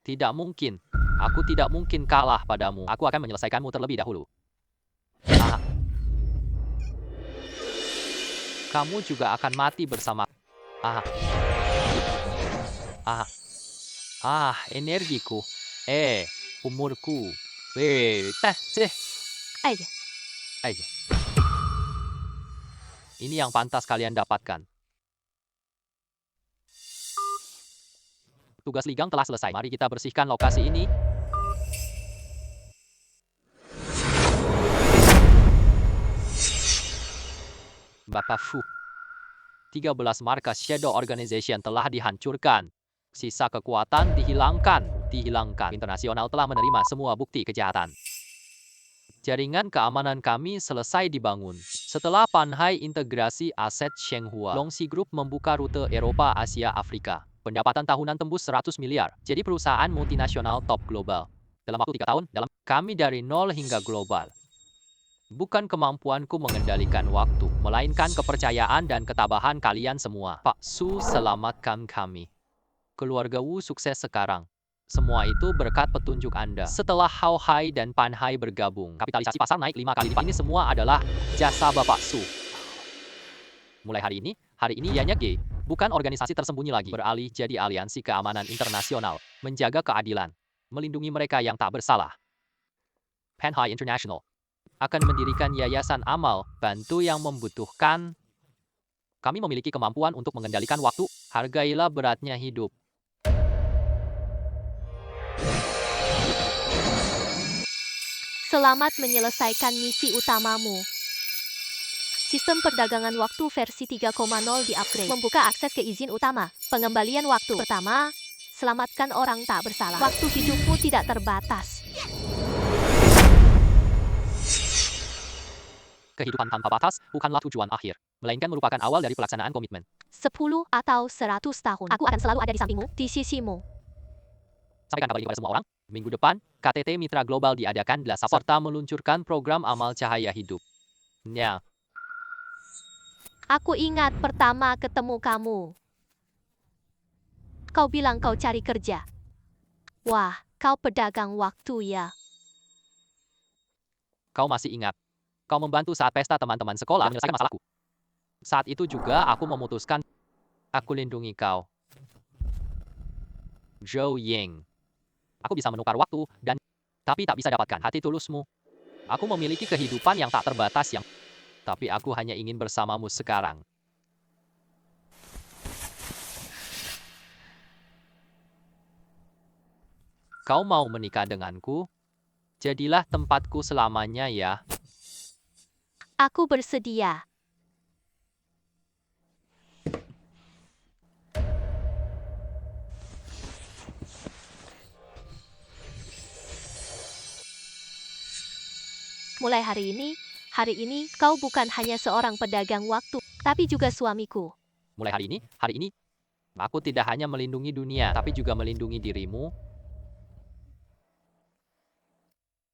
Tidak mungkin. Aku tidak mungkin kalah padamu. Aku akan menyelesaikanmu terlebih dahulu. Kamu juga akan mati bersama. Energiku. Umurku. Aja. Ini yang pantas kalian dapatkan. Tugas Ligang telah selesai. Mari kita bersihkan lokasi ini. Bapak Fu. 13 markas Shadow Organization telah dihancurkan. Sisa kekuatan dihilangkan. Internasional telah menerima semua bukti kejahatan. Jaringan keamanan kami selesai dibangun. Setelah Panhai integrasi aset Shenghua, Longxi Group membuka rute Eropa, Asia, Afrika. Pendapatan tahunan tembus 100 miliar. Jadi perusahaan multinasional top global. Dalam waktu 3 tahun, kami dari nol hingga global. Bukan kemampuanku mengendalikan waktu, melainkan kepercayaan dan ketabahan kalian semua. Pak Su, selamatkan kami. Keluarga Wu sukses sekarang. Semua itu berkat petunjuk Anda. Setelah Hao Hai dan Pan Hai bergabung, kapitalisasi pasar naik 5 kali lipat. Ini semua adalah jasa Bapak Su. Mulai hari ini Yanyak Ge, bukan organisasi tersembunyi lagi, beralih jadi aliansi keamanan internasional, menjaga keadilan, melindungi mereka yang tak bersalah. Pan Hai International akan mendirikan yayasan amal, bantu yang membutuhkan. Kami memiliki kemampuan untuk mengendalikan waktu, hargailah beratnya hidup. Selamat menyelesaikan misi utamamu. Sistem perdagangan waktu versi 3.0 di-upgrade. Membuka akses ke izin utama. Pengembalian waktu. Pertama, selamatkan orang tak bersalah. Waktu hidupmu tidak terbatas. Kehidupan tanpa batas bukanlah tujuan akhir, melainkan merupakan awal dari pelaksanaan komitmen. 10 atau 100 tahun. Aku akan selalu ada di sampingmu, di sisimu. Sampaikan kabar ini kepada semua orang. Minggu depan, KTT Mitra Global diadakan serta meluncurkan program amal cahaya hidup. Nya. Aku ingat pertama ketemu kamu. Kau bilang kau cari kerja. Wah, kau pedagang waktu ya. Kau masih ingat? Kau membantu saat pesta teman-teman sekolah menyelesaikan masalahku. Saat itu juga aku memutuskan, aku lindungi kau. Zhou Ying. Aku bisa menukar waktu tapi tak bisa dapatkan hati tulusmu. Aku memiliki kehidupan yang tak terbatas tapi aku hanya ingin bersamamu sekarang. Kau mau menikah denganku? Jadilah tempatku selamanya ya. Aku bersedia. Mulai hari ini kau bukan hanya seorang pedagang waktu, tapi juga suamiku. Mulai hari ini, aku tidak hanya melindungi dunia, tapi juga melindungi dirimu